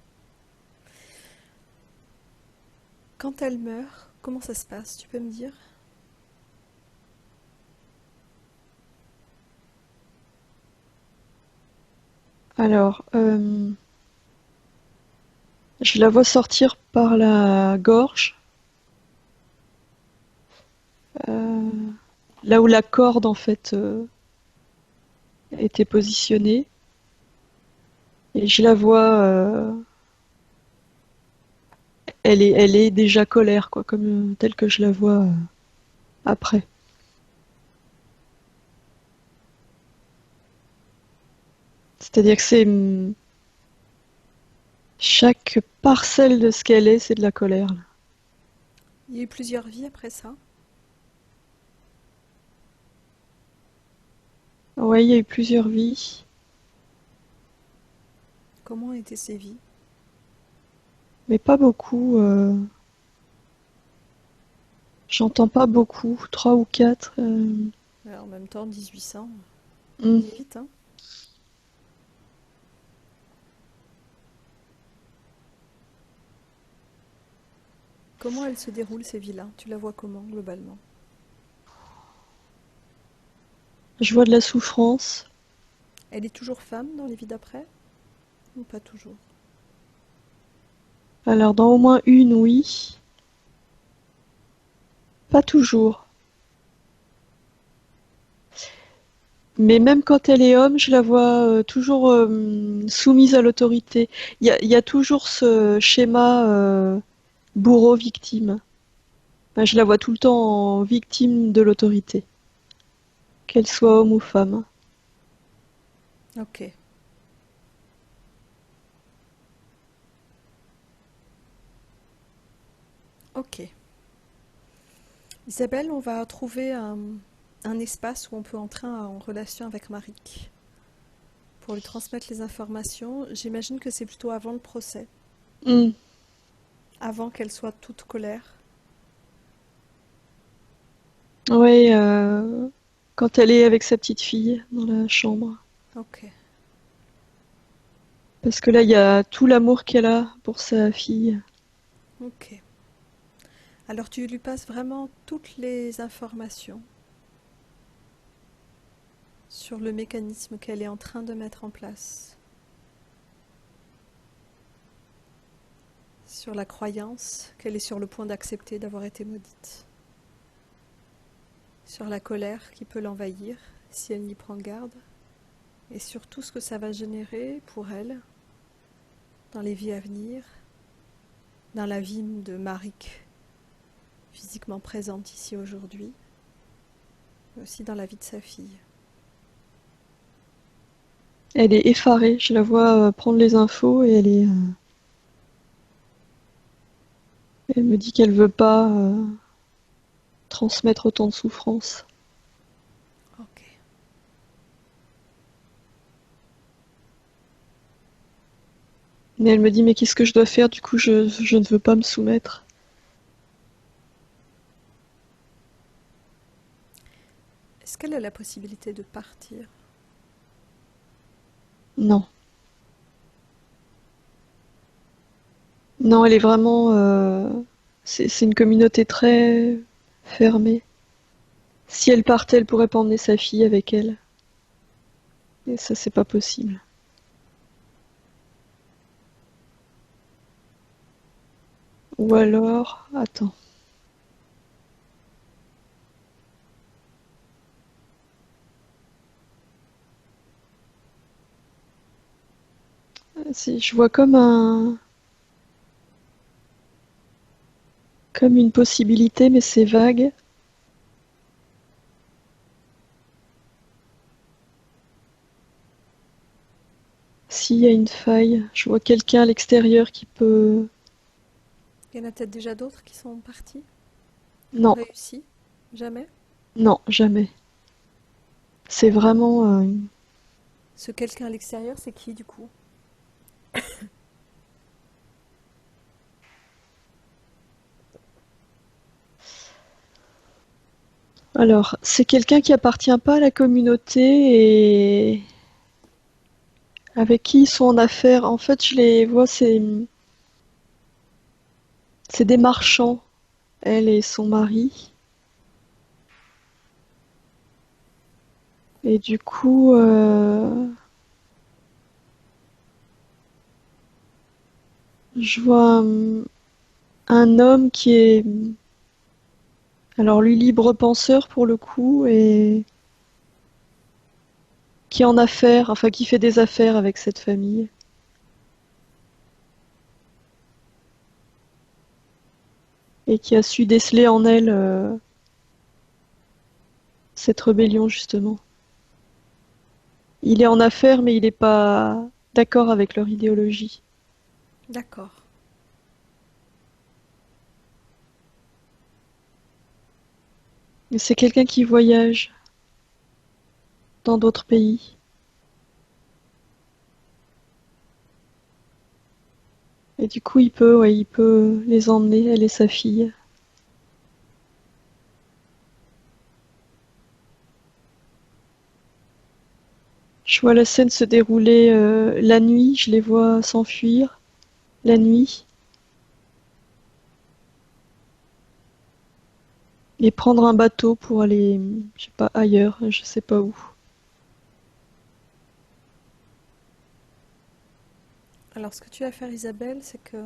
Quand elle meurt, comment ça se passe? Tu peux me dire? Alors, je la vois sortir par la gorge, euh, là où la corde en fait était positionnée, et je la vois, elle est déjà colère quoi, comme telle que je la vois après. C'est-à-dire que c'est chaque parcelle de ce qu'elle est, c'est de la colère, là. Il y a eu plusieurs vies après ça? Ouais, il y a eu plusieurs vies. Comment ont été ces vies? Mais pas beaucoup. J'entends pas beaucoup. 3 ou 4. Ouais, en même temps, 1800, on Hmm. dit vite, hein? Comment elles se déroulent ces vies-là? Tu la vois comment, globalement? Je vois de la souffrance. Elle est toujours femme dans les vies d'après? Ou pas toujours? Alors, dans au moins une, oui. Pas toujours. Mais même quand elle est homme, je la vois toujours soumise à l'autorité. Il y a toujours ce schéma bourreau-victime. Enfin, je la vois tout le temps en victime de l'autorité, qu'elle soit homme ou femme. Ok. Ok. Isabelle, on va trouver un espace où on peut entrer en relation avec Marie pour lui transmettre les informations. J'imagine que c'est plutôt avant le procès, Hmm. avant qu'elle soit toute colère. Ouais, quand elle est avec sa petite fille dans la chambre. Ok. Parce que là, il y a tout l'amour qu'elle a pour sa fille. Ok. Alors tu lui passes vraiment toutes les informations sur le mécanisme qu'elle est en train de mettre en place, sur la croyance qu'elle est sur le point d'accepter d'avoir été maudite, sur la colère qui peut l'envahir si elle n'y prend garde, et sur tout ce que ça va générer pour elle dans les vies à venir, dans la vie de Marik, physiquement présente ici aujourd'hui, mais aussi dans la vie de sa fille. Elle est effarée, je la vois prendre les infos et elle me dit qu'elle veut pas transmettre autant de souffrance. Ok. Mais elle me dit mais qu'est-ce que je dois faire? Du coup, je ne veux pas me soumettre. Est-ce qu'elle a la possibilité de partir? Non. Non, elle est vraiment... c'est une communauté très fermée. Si elle partait, elle pourrait pas emmener sa fille avec elle. Et ça, c'est pas possible. Ou alors... Attends. Si, je vois comme une possibilité, mais c'est vague. S'il y a une faille, je vois quelqu'un à l'extérieur qui peut... Il y en a peut-être déjà d'autres qui sont partis, qui ont Non, réussi? Jamais? non, jamais. C'est vraiment... Ce quelqu'un à l'extérieur, c'est qui du coup? Alors, c'est quelqu'un qui appartient pas à la communauté et avec qui ils sont en affaires. En fait, je les vois, c'est des marchands, elle et son mari. Et du coup, je vois un homme qui est, alors lui, libre penseur pour le coup, et qui est en affaires, enfin qui fait des affaires avec cette famille. Et qui a su déceler en elle cette rébellion, justement. Il est en affaires, mais il n'est pas d'accord avec leur idéologie. D'accord. Mais c'est quelqu'un qui voyage dans d'autres pays. Et du coup, ouais, il peut les emmener, elle et sa fille. Je vois la scène se dérouler la nuit, je les vois s'enfuir la nuit et prendre un bateau pour aller, je sais pas, ailleurs, je sais pas où. Alors, ce que tu vas faire, Isabelle, c'est que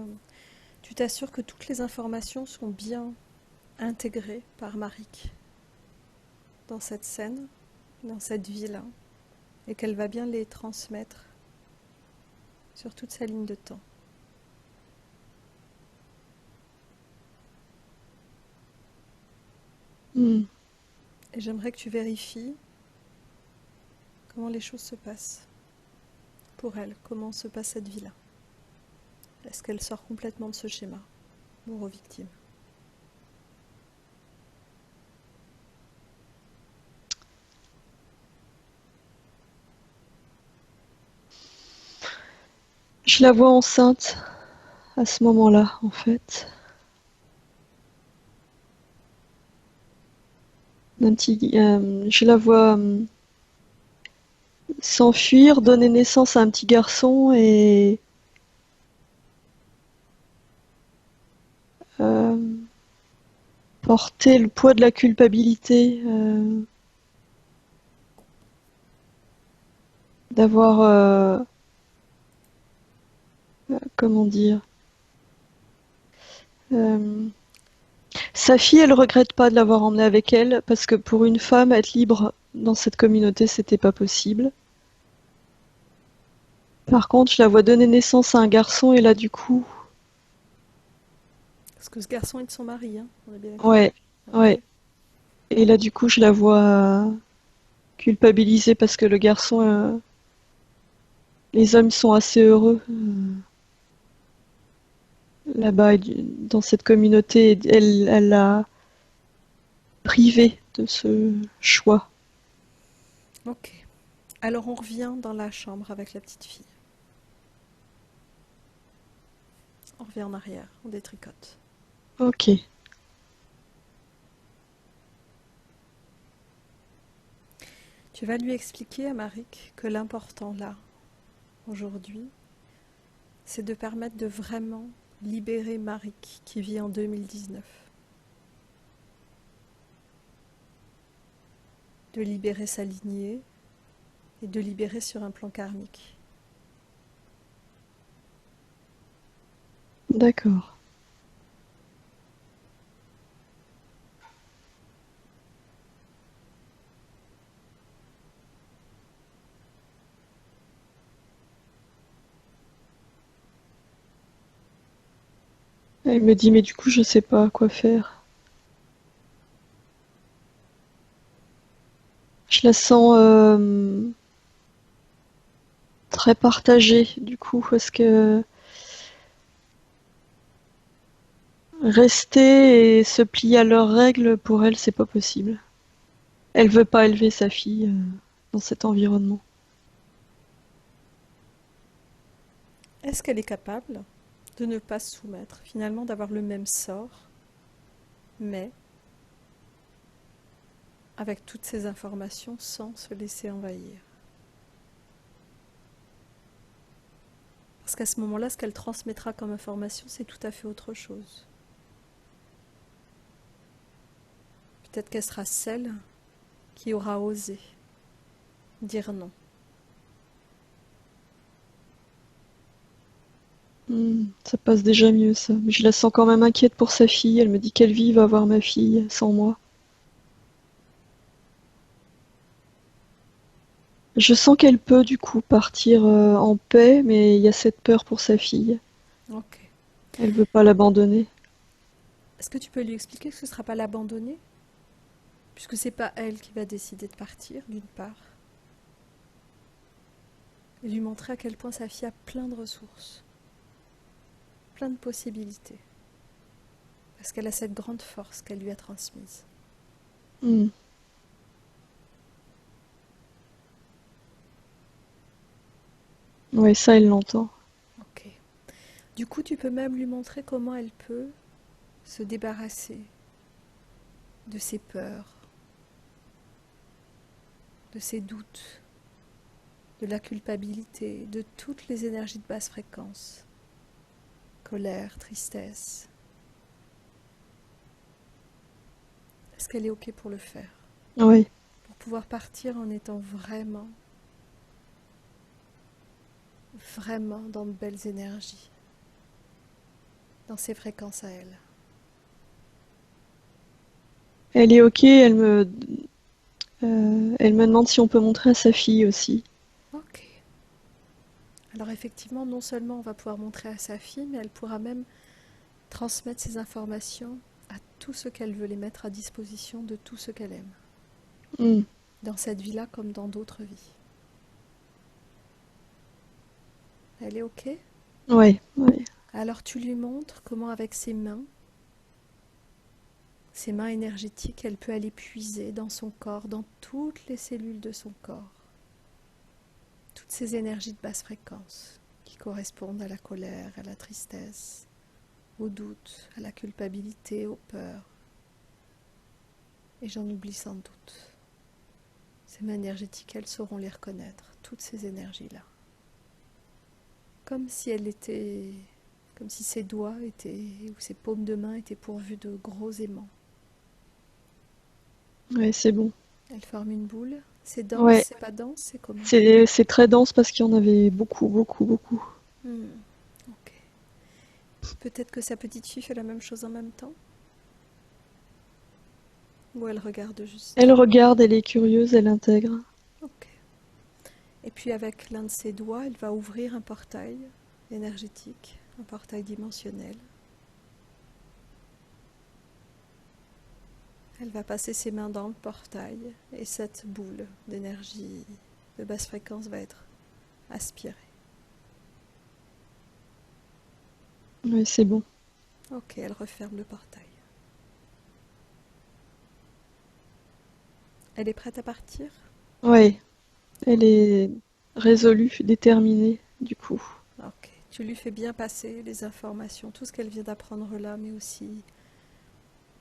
tu t'assures que toutes les informations sont bien intégrées par Marik dans cette scène, dans cette ville, hein, et qu'elle va bien les transmettre sur toute sa ligne de temps. Hmm. Et j'aimerais que tu vérifies comment les choses se passent pour elle, comment se passe cette vie-là. Est-ce qu'elle sort complètement de ce schéma, bourreau-victime? Je la vois enceinte à ce moment-là, en fait. Je la vois s'enfuir, donner naissance à un petit garçon et euh, porter le poids de la culpabilité d'avoir, comment dire, euh, sa fille, elle regrette pas de l'avoir emmenée avec elle parce que pour une femme, être libre dans cette communauté, c'était pas possible. Par contre, je la vois donner naissance à un garçon et là, du coup, Parce que ce garçon est de son mari, hein, on est bien d'accord. ouais, Ok. ouais. Et là, du coup, je la vois culpabilisée parce que le garçon, les hommes sont assez heureux là-bas dans cette communauté. Elle l'a privée de ce choix. Ok. Alors on revient dans la chambre avec la petite fille. On revient en arrière, on détricote. Ok. Tu vas lui expliquer à Marik que l'important là, aujourd'hui, c'est de permettre de vraiment libérer Marik qui vit en 2019. De libérer sa lignée et de libérer sur un plan karmique. D'accord. Elle me dit, mais du coup, je sais pas quoi faire. Je la sens très partagée, du coup, parce que rester et se plier à leurs règles, pour elle, c'est pas possible. Elle veut pas élever sa fille dans cet environnement. Est-ce qu'elle est capable de ne pas se soumettre, finalement d'avoir le même sort, mais avec toutes ces informations sans se laisser envahir? Parce qu'à ce moment-là, ce qu'elle transmettra comme information, c'est tout à fait autre chose. Peut-être qu'elle sera celle qui aura osé dire non. Ça passe déjà mieux, ça. Mais je la sens quand même inquiète pour sa fille. Elle me dit quelle vie va avoir ma fille sans moi. Je sens qu'elle peut, du coup, partir en paix, mais il y a cette peur pour sa fille. Ok. Elle veut pas l'abandonner. Est-ce que tu peux lui expliquer que ce ne sera pas l'abandonner? Puisque c'est pas elle qui va décider de partir, d'une part. Et lui montrer à quel point sa fille a plein de ressources, plein de possibilités. Parce qu'elle a cette grande force qu'elle lui a transmise. Hmm. Ouais, ça, elle l'entend. Ok. Du coup, tu peux même lui montrer comment elle peut se débarrasser de ses peurs, de ses doutes, de la culpabilité, de toutes les énergies de basse fréquence, colère, tristesse. Est-ce qu'elle est OK pour le faire? Oui, Pour pouvoir partir en étant vraiment, vraiment dans de belles énergies, dans ses fréquences à elle. elle est OK, elle me demande si on peut montrer à sa fille aussi. OK. Alors effectivement, non seulement on va pouvoir montrer à sa fille, mais elle pourra même transmettre ces informations à tout ce qu'elle veut, les mettre à disposition de tout ce qu'elle aime, Hmm. dans cette vie-là comme dans d'autres vies. Elle est OK? Ouais, ouais. Alors tu lui montres comment avec ses mains énergétiques, elle peut aller puiser dans son corps, dans toutes les cellules de son corps, toutes ces énergies de basse fréquence qui correspondent à la colère, à la tristesse, au doute, à la culpabilité, aux peurs. Et j'en oublie sans doute. Ces mains énergétiques, elles sauront les reconnaître, toutes ces énergies-là. Comme si comme si ses doigts étaient, ou ses paumes de main étaient pourvues de gros aimants. Ouais, c'est bon. Elle forme une boule. C'est dense, Ouais, c'est pas dense, c'est comment? c'est très dense parce qu'il y en avait beaucoup, beaucoup, beaucoup. Ok. Peut-être que sa petite fille fait la même chose en même temps? Ou elle regarde juste? Elle regarde, elle est curieuse, elle intègre. Ok. Et puis avec l'un de ses doigts, elle va ouvrir un portail énergétique, un portail dimensionnel. Elle va passer ses mains dans le portail et cette boule d'énergie de basse fréquence va être aspirée. Ouais, c'est bon. Ok, elle referme le portail. Elle est prête à partir? Ouais, elle est résolue, déterminée, du coup. Ok. Tu lui fais bien passer les informations, tout ce qu'elle vient d'apprendre là, mais aussi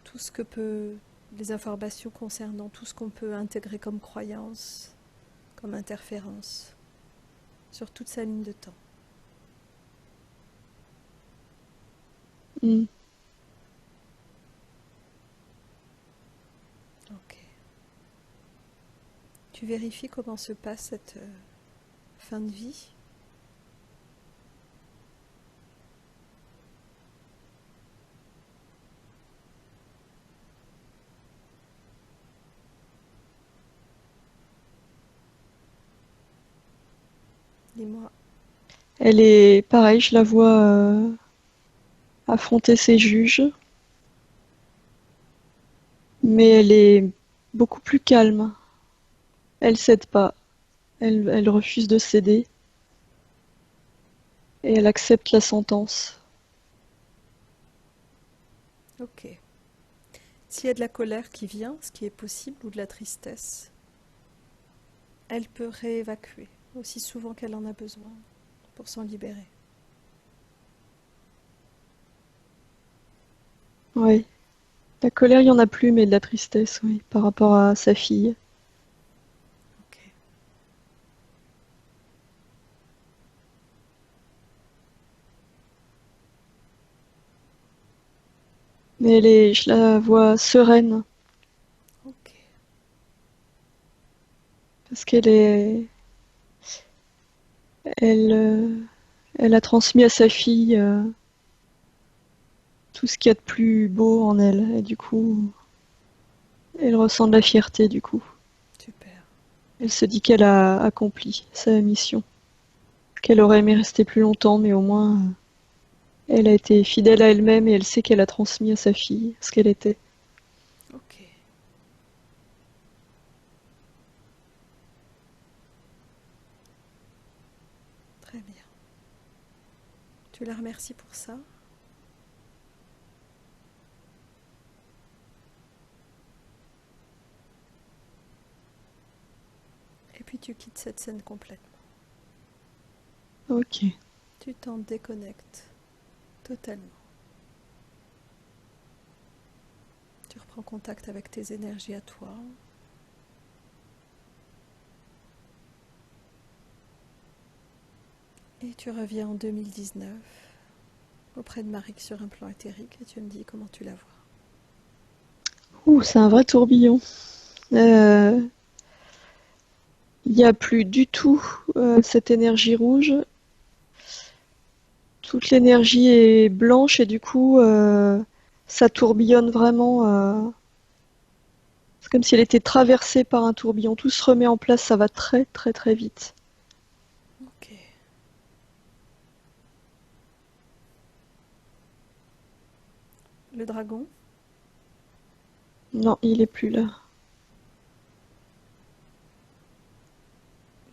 tout ce que peut, les informations concernant tout ce qu'on peut intégrer comme croyance, comme interférence, sur toute sa ligne de temps. Hmm. Ok. Tu vérifies comment se passe cette fin de vie. Dis-moi. Elle est pareil, je la vois affronter ses juges, mais elle est beaucoup plus calme. Elle cède pas. Elle refuse de céder et elle accepte la sentence. Ok. S'il y a de la colère qui vient, ce qui est possible, ou de la tristesse, elle peut réévacuer aussi souvent qu'elle en a besoin pour s'en libérer. Oui. La colère, il y en a plus, mais de la tristesse, oui, par rapport à sa fille. Ok. Mais je la vois sereine Ok. parce elle, elle a transmis à sa fille tout ce qu'il y a de plus beau en elle, et du coup, elle ressent de la fierté, du coup. Super. Elle se dit qu'elle a accompli sa mission, qu'elle aurait aimé rester plus longtemps, mais au moins, elle a été fidèle à elle-même et elle sait qu'elle a transmis à sa fille ce qu'elle était. Ok. Très bien. Tu la remercies pour ça. Et puis tu quittes cette scène complètement. Ok. Tu t'en déconnectes totalement. Tu reprends contact avec tes énergies à toi. Et tu reviens en 2019 auprès de Marie sur un plan éthérique et tu me dis comment tu la vois. Ouh, c'est un vrai tourbillon. Il n'y a plus du tout cette énergie rouge. Toute l'énergie est blanche et du coup, ça tourbillonne vraiment. C'est comme si elle était traversée par un tourbillon. Tout se remet en place, ça va très très très vite. Ok. Le dragon, Non, il est plus là.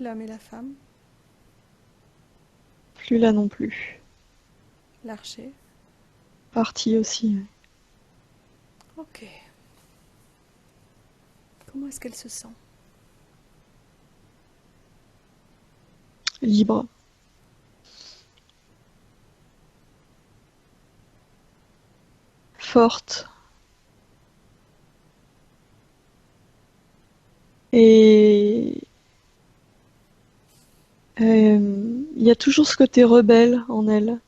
l'homme et la femme, Plus là non plus. l'archer. Parti aussi. Ok. Comment est-ce qu'elle se sent? Libre. Forte. Et il y a toujours ce côté rebelle en elle.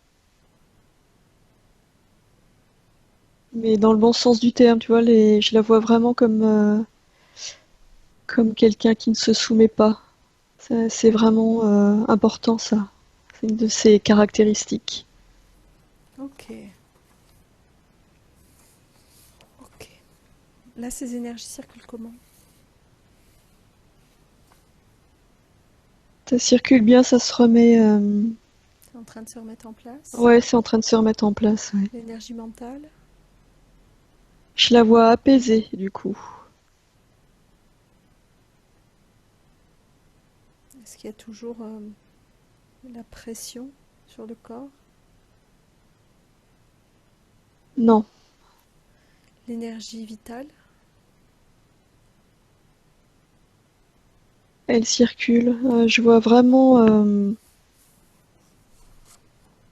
Mais dans le bon sens du terme, tu vois, je la vois vraiment comme quelqu'un qui ne se soumet pas. C'est vraiment important ça. C'est une de ses caractéristiques. Ok. Ok. Là, ces énergies circulent comment? Ça circule bien, ça se remet. C'est en train de se remettre en place? Ouais, c'est en train de se remettre en place. Ouais. L'énergie mentale? Je la vois apaisée du coup. Est-ce qu'il y a toujours la pression sur le corps? Non, L'énergie vitale? elle circule. Je vois vraiment.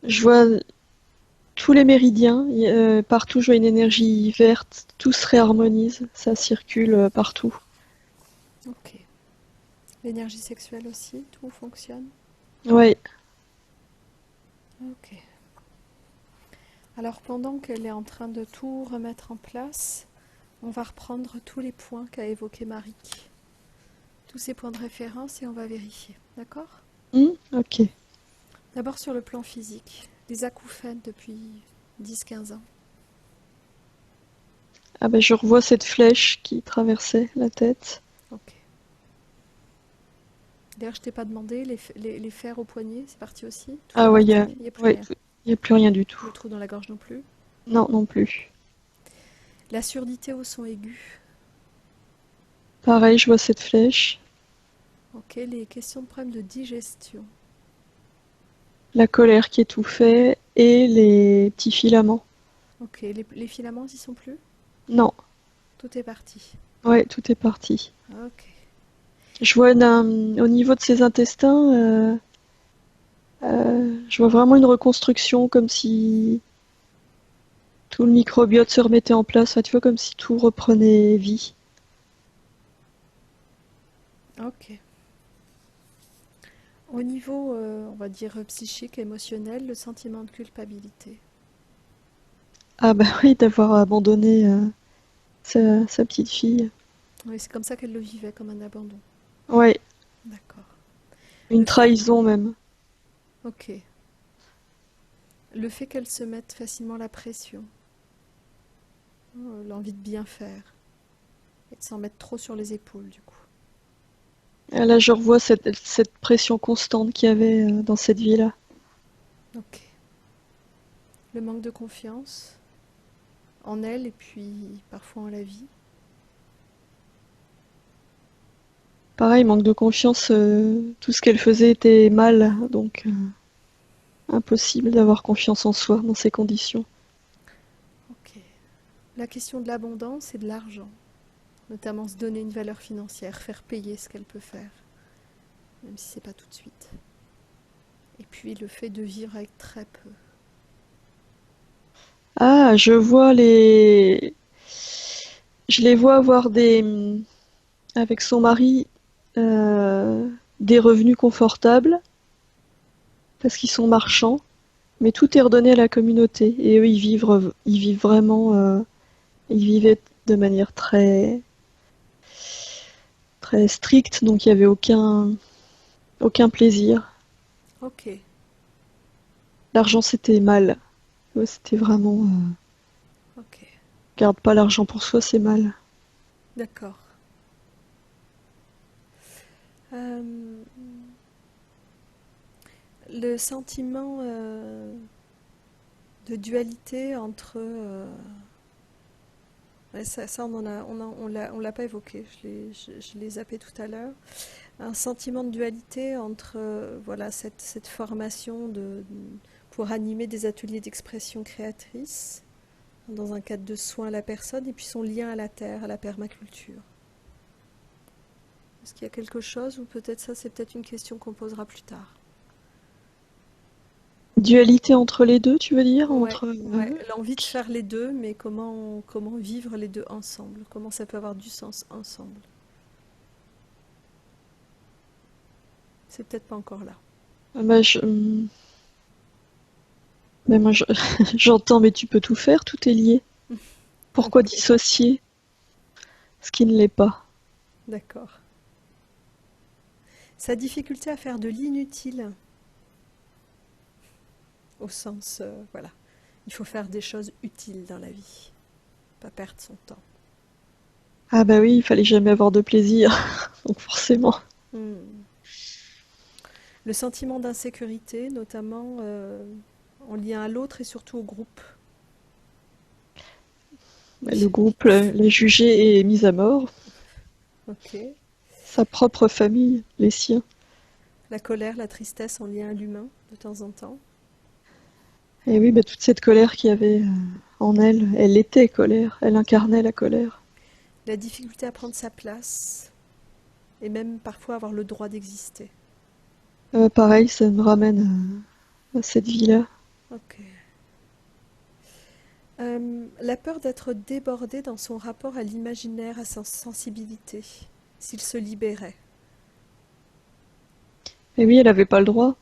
Je vois tous les méridiens. Partout, je vois une énergie verte. Tout se réharmonise. Ça circule partout. Ok. L'énergie sexuelle aussi, tout fonctionne? Ouais. Ok. Alors pendant qu'elle est en train de tout remettre en place, on va reprendre tous les points qu'a évoqué Marie. Tous ces points de référence et on va vérifier. D'accord? Ok. D'abord sur le plan physique. Les acouphènes depuis 10-15 ans. Ah ben, je revois cette flèche qui traversait la tête. Ok. D'ailleurs, je t'ai pas demandé, les fers au poignet, c'est parti aussi? Tout est Ah ouais, parti? Il n'y a plus ouais, rien. y a plus rien du tout. Le trou dans la gorge non plus. Non, non plus. La surdité au son aigu. Pareil, je vois cette flèche. Ok, les questions de problèmes de digestion. La colère qui étouffait et les petits filaments. Ok, les filaments, ils sont plus? Non, Tout est parti. ouais, tout est parti. Ok. Je vois au niveau de ses intestins, je vois vraiment une reconstruction comme si tout le microbiote se remettait en place. Enfin, tu vois, comme si tout reprenait vie. Ok. Au niveau, on va dire, psychique, émotionnel, le sentiment de culpabilité. Ah bah oui, d'avoir abandonné sa petite fille. Oui, c'est comme ça qu'elle le vivait, comme un abandon. Ouais, D'accord. une Le fait, trahison même. ok. Le fait qu'elle se mette facilement la pression, l'envie de bien faire, et de s'en mettre trop sur les épaules, du coup. Et là, je revois cette pression constante qu'il y avait dans cette vie-là. Ok. Le manque de confiance en elle et puis parfois en la vie. Pareil, manque de confiance, tout ce qu'elle faisait était mal, donc impossible d'avoir confiance en soi dans ces conditions. Ok. La question de l'abondance et de l'argent, notamment se donner une valeur financière, faire payer ce qu'elle peut faire, même si c'est pas tout de suite. Et puis le fait de vivre avec très peu. Ah, je les vois avoir avec son mari, euh, des revenus confortables parce qu'ils sont marchands, mais tout est redonné à la communauté et eux ils vivent vraiment, ils vivaient de manière très stricte, donc il y avait aucun plaisir. Ok, L'argent c'était mal. Ouais, c'était vraiment, ok, garde pas l'argent pour soi, c'est mal. d'accord. Euh, le sentiment de dualité entre... ouais, ça, on l'a pas évoqué, je l'ai zappé tout à l'heure. Un sentiment de dualité entre voilà, cette formation pour animer des ateliers d'expression créatrice dans un cadre de soins à la personne et puis son lien à la terre, à la permaculture. Est-ce qu'il y a quelque chose ou peut-être ça c'est peut-être une question qu'on posera plus tard. Dualité entre les deux, tu veux dire? Ouais, ouais, l'envie de faire les deux, mais comment vivre les deux ensemble, comment ça peut avoir du sens ensemble. C'est peut-être pas encore là. Bah, mais moi, j'entends, mais tu peux tout faire, tout est lié. Pourquoi Ok, dissocier ce qui ne l'est pas? d'accord. Sa difficulté à faire de l'inutile, au sens, voilà, il faut faire des choses utiles dans la vie, pas perdre son temps. Ah bah oui, il fallait jamais avoir de plaisir, donc forcément. Hmm. Le sentiment d'insécurité, notamment en lien à l'autre et surtout au groupe. Bah, le groupe l'a jugé et mis à mort. Ok. Sa propre famille, les siens. La colère, la tristesse en lien à l'humain, de temps en temps. Et oui, bah, toute cette colère qu'il y avait, en elle, elle était colère, elle incarnait la colère. La difficulté à prendre sa place et même parfois avoir le droit d'exister. Pareil, ça me ramène à cette vie-là. Ok. La peur d'être débordé dans son rapport à l'imaginaire, à sa sensibilité, s'il se libérait. Et oui, elle avait pas le droit.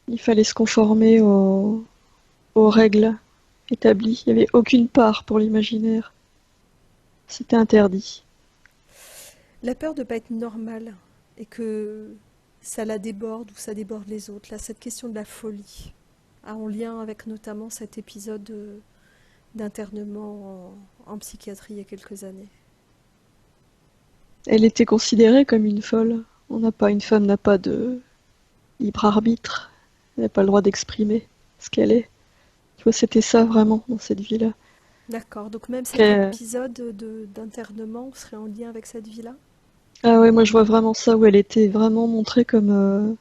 Il fallait se conformer aux règles établies. Il n'y avait aucune part pour l'imaginaire. C'était interdit. La peur de ne pas être normale et que ça la déborde ou ça déborde les autres. Là, cette question de la folie a en lien avec notamment cet épisode d'internement en psychiatrie il y a quelques années. Elle était considérée comme une folle. Une femme n'a pas de libre arbitre. Elle n'a pas le droit d'exprimer ce qu'elle est. Tu vois, c'était ça vraiment dans cette vie-là. D'accord, donc même cet Que- épisode d'internement serait en lien avec cette vie-là. Ah ouais, moi je vois vraiment ça où elle était vraiment montrée comme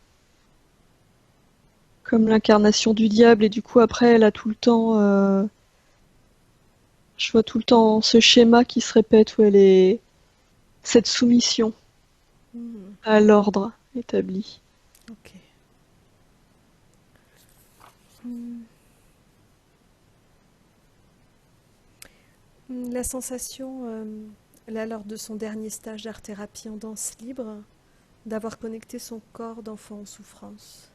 l'incarnation du diable et du coup après elle a tout le temps, je vois tout le temps ce schéma qui se répète où elle est cette soumission Hmm, à l'ordre établi. ok. Hmm. La sensation, là, lors de son dernier stage d'art-thérapie en danse libre, d'avoir connecté son corps d'enfant en souffrance.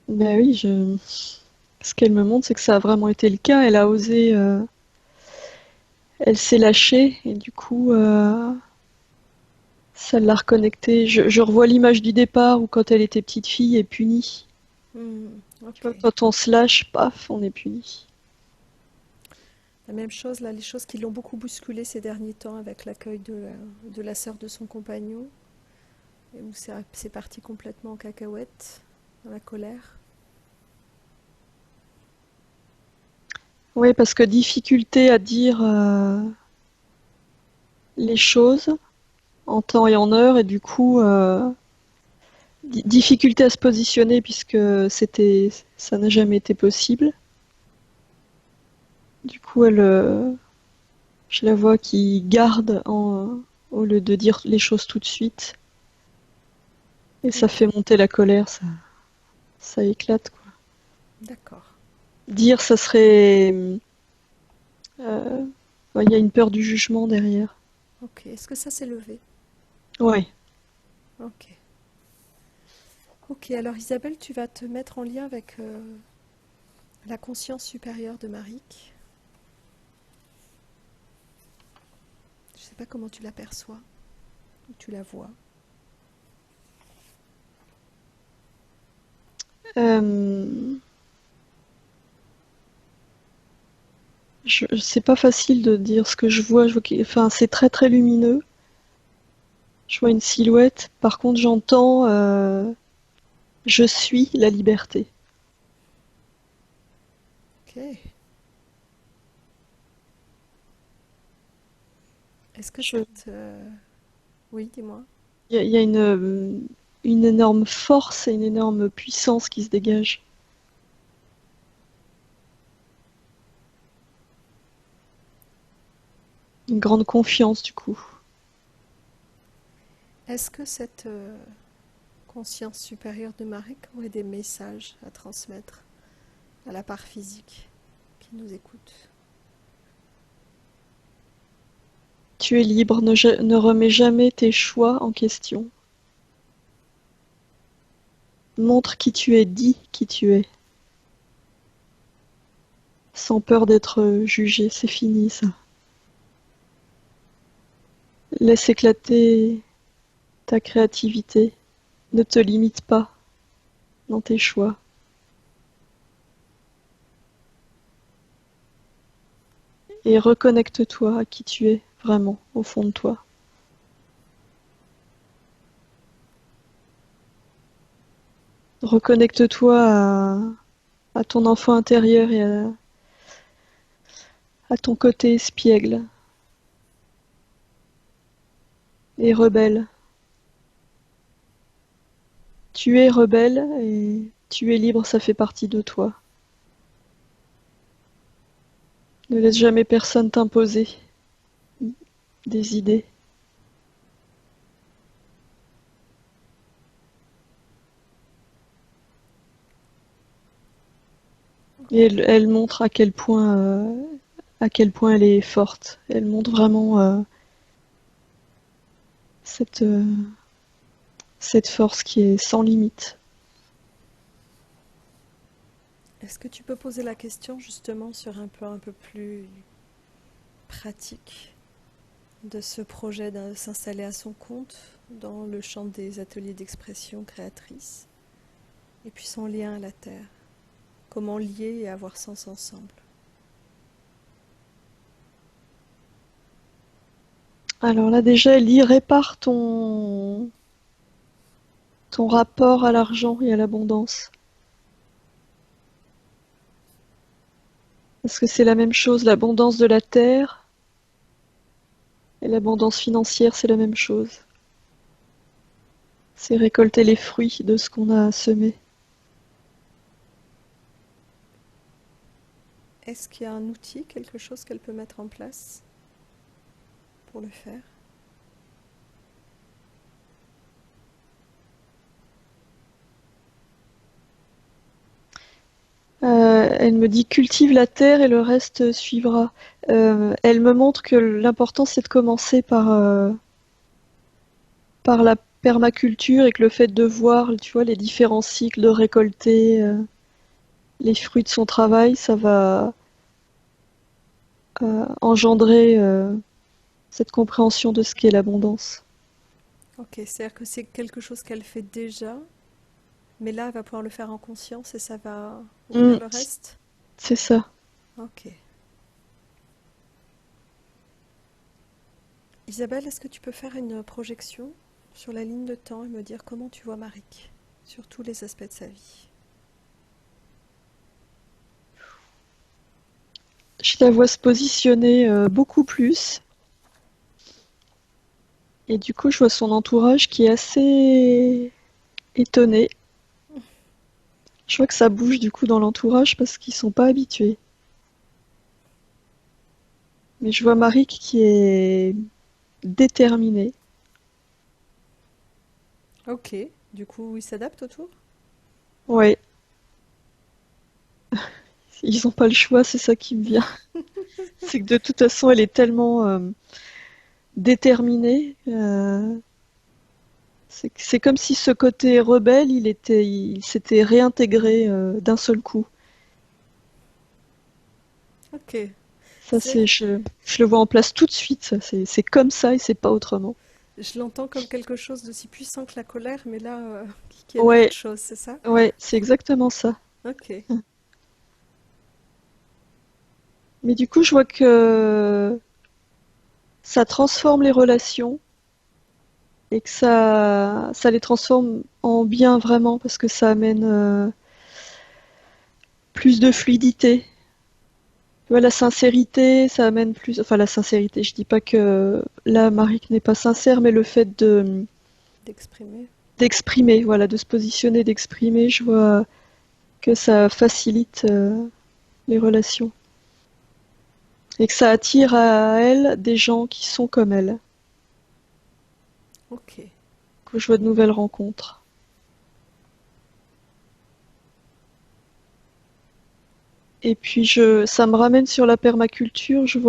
Ben oui, ce qu'elle me montre, c'est que ça a vraiment été le cas. Elle a osé, elle s'est lâchée et du coup, ça l'a reconnectée. Je revois l'image du départ où quand elle était petite fille, elle est punie. Hmm, Tu ok. vois, quand on se lâche, paf, on est puni. La même chose, là, les choses qui l'ont beaucoup bousculé ces derniers temps avec l'accueil de la sœur de son compagnon, et où c'est parti complètement en cacahuète, dans la colère. Oui, parce que difficulté à dire les choses en temps et en heure, et du coup, difficulté à se positionner puisque ça n'a jamais été possible. Du coup, je la vois qui garde au lieu de dire les choses tout de suite, et ça Ok. fait monter la colère, ça. ça éclate, quoi. D'accord. Dire, ça serait... euh, ouais, il y a une peur du jugement derrière. Ok. Est-ce que ça s'est levé? Ouais. Ok. Ok, alors Isabelle, tu vas te mettre en lien avec la conscience supérieure de Marik. Je ne sais pas comment tu l'aperçois ou tu la vois. Euh, c'est pas facile de dire ce que je vois. Enfin, c'est très très lumineux. Je vois une silhouette. Par contre, j'entends je suis la liberté. Ok. Est-ce que Je- cette... Oui, dis-moi. Il y a une énorme force et une énorme puissance qui se dégage. Une grande confiance, du coup. Est-ce que cette conscience supérieure de Marik aurait des messages à transmettre à la part physique qui nous écoute? Tu es libre, ne remets jamais tes choix en question. Montre qui tu es, dis qui tu es. Sans peur d'être jugé, c'est fini ça. Laisse éclater ta créativité. Ne te limite pas dans tes choix. Et reconnecte-toi à qui tu es, vraiment, au fond de toi. Reconnecte-toi à ton enfant intérieur et à ton côté espiègle et rebelle. Tu es rebelle et tu es libre, ça fait partie de toi. Ne laisse jamais personne t'imposer des idées. Et elle montre à quel point elle est forte. Elle montre vraiment cette, euh, cette force qui est sans limite. Est-ce que tu peux poser la question justement sur un plan un peu plus pratique de ce projet de s'installer à son compte dans le champ des ateliers d'expression créatrice et puis son lien à la terre? Comment lier et avoir sens ensemble? Alors là déjà, elle y répare ton rapport à l'argent et à l'abondance. Parce que c'est la même chose, l'abondance de la terre et l'abondance financière, c'est la même chose. C'est récolter les fruits de ce qu'on a semé. Est-ce qu'il y a un outil, quelque chose qu'elle peut mettre en place pour le faire? Elle me dit cultive la terre et le reste suivra. Elle me montre que l'important c'est de commencer par la permaculture et que le fait de voir, tu vois, les différents cycles de récolter les fruits de son travail, ça va engendrer cette compréhension de ce qu'est l'abondance. Ok, c'est-à-dire que c'est quelque chose qu'elle fait déjà, mais là, elle va pouvoir le faire en conscience et ça va ouvrir Mm, le reste? c'est ça. Ok. Isabelle, est-ce que tu peux faire une projection sur la ligne de temps et me dire comment tu vois Marik sur tous les aspects de sa vie? Je la vois se positionner beaucoup plus. Et du coup, je vois son entourage qui est assez étonné. Je vois que ça bouge du coup dans l'entourage parce qu'ils sont pas habitués. Mais je vois Marik qui est déterminée. Ok, du coup, il s'adapte autour? Ouais, Ils n'ont pas le choix, c'est ça qui me vient. C'est que de toute façon, elle est tellement déterminée. C'est comme si ce côté rebelle, il s'était réintégré d'un seul coup. Ok. Ça, C'est, je le vois en place tout de suite. Ça. C'est comme ça et c'est pas autrement. je l'entends comme quelque chose d'aussi puissant que la colère, mais là, qui est autre Ouais, chose, c'est ça? ouais, c'est exactement ça. Ok. Mais du coup, je vois que ça transforme les relations et que ça les transforme en bien vraiment parce que ça amène plus de fluidité. Tu vois, la sincérité, ça amène plus. Enfin, la sincérité, je dis pas que là, Marie n'est pas sincère, mais le fait D'exprimer. d'exprimer, voilà, de se positionner, d'exprimer, je vois que ça facilite les relations et que ça attire à elle des gens qui sont comme elle, Ok. que je vois de nouvelles rencontres. Et puis ça me ramène sur la permaculture. Je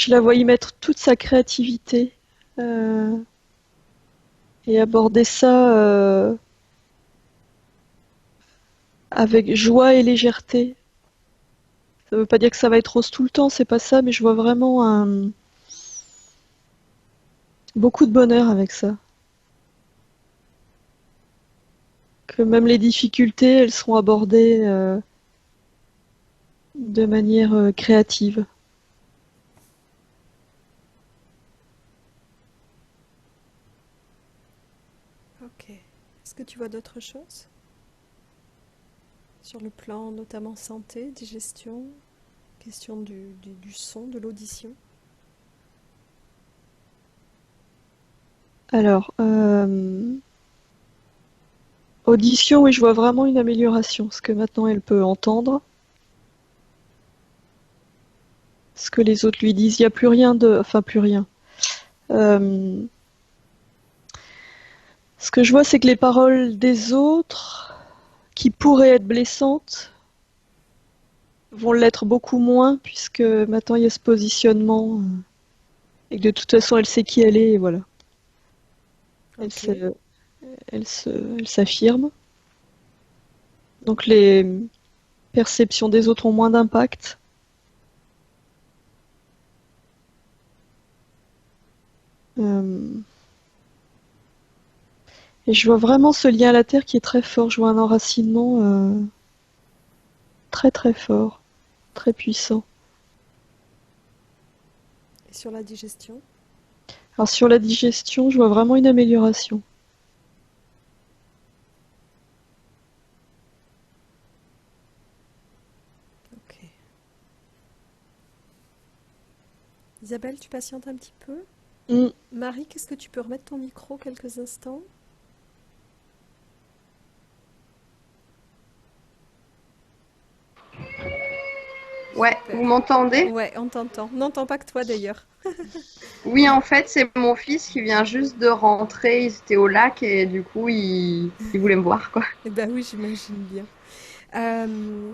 la vois y mettre toute sa créativité euh, et aborder ça avec joie et légèreté. Ça veut pas dire que ça va être rose tout le temps, c'est pas ça, mais je vois vraiment beaucoup de bonheur avec ça. Que même les difficultés, elles seront abordées de manière créative. Ok. Est-ce que tu vois d'autres choses? Sur le plan notamment santé, digestion, question du son, de l'audition? Alors, audition, oui, je vois vraiment une amélioration, parce que maintenant elle peut entendre ce que les autres lui disent. Il n'y a plus rien de... Enfin, plus rien. Euh, Ce que je vois, c'est que les paroles des autres, qui pourraient être blessantes, vont l'être beaucoup moins, puisque maintenant il y a ce positionnement, et que de toute façon elle sait qui elle est, et voilà. Elle Ok. se, elle s'affirme. Donc les perceptions des autres ont moins d'impact. Euh, et je vois vraiment ce lien à la terre qui est très fort. Je vois un enracinement très très fort, très puissant. Et sur la digestion? Alors sur la digestion, je vois vraiment une amélioration. Ok. Isabelle, tu patientes un petit peu? Mm. Marie, qu'est-ce que tu peux remettre ton micro quelques instants? Ouais, Super. vous m'entendez? Ouais, on t'entend. On n'entend pas que toi d'ailleurs. Oui, en fait, c'est mon fils qui vient juste de rentrer. Il était au lac et du coup, il voulait me voir, quoi. Eh ben oui, j'imagine bien. Euh,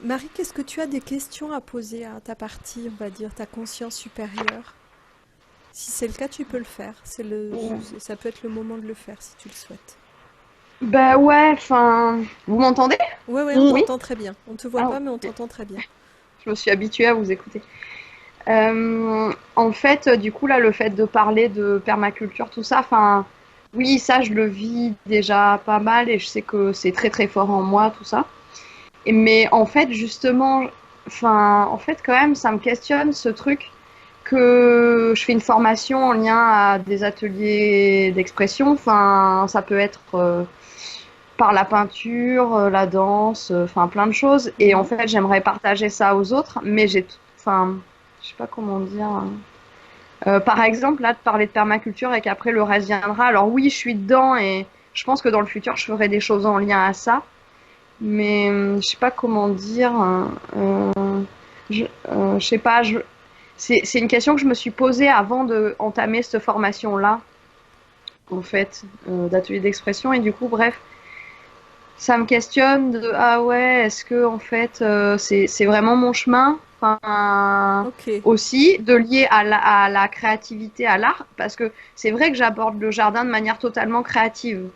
Marie, qu'est-ce que tu as des questions à poser à ta partie, on va dire, ta conscience supérieure? Si c'est le cas, tu peux le faire. Ça peut être le moment de le faire si tu le souhaites. Bah ouais, enfin, vous m'entendez? Ouais, ouais, on Mm. Oui? t'entend très bien. On te voit Ah, pas, mais on ok. t'entend très bien. Je me suis habituée à vous écouter. En fait, du coup, là, le fait de parler de permaculture, tout ça, enfin, oui, ça, je le vis déjà pas mal et je sais que c'est très très fort en moi, tout ça. Mais en fait, justement, enfin, en fait, quand même, ça me questionne ce truc que je fais une formation en lien à des ateliers d'expression. Enfin, ça peut être par la peinture, la danse, enfin plein de choses. Et en Mhm. fait, j'aimerais partager ça aux autres, mais enfin, je sais pas comment dire. Par exemple, là, de parler de permaculture et qu'après le reste viendra. Alors oui, je suis dedans et je pense que dans le futur, je ferai des choses en lien à ça. Mais je sais pas comment dire. Je sais pas. C'est une question que je me suis posée avant de entamer cette formation-là, en fait, d'atelier d'expression. Et du coup, bref, ça me questionne de ah ouais, est-ce que en fait c'est vraiment mon chemin? Enfin, Ok. aussi de lier à la créativité, à l'art, parce que c'est vrai que j'aborde le jardin de manière totalement créative.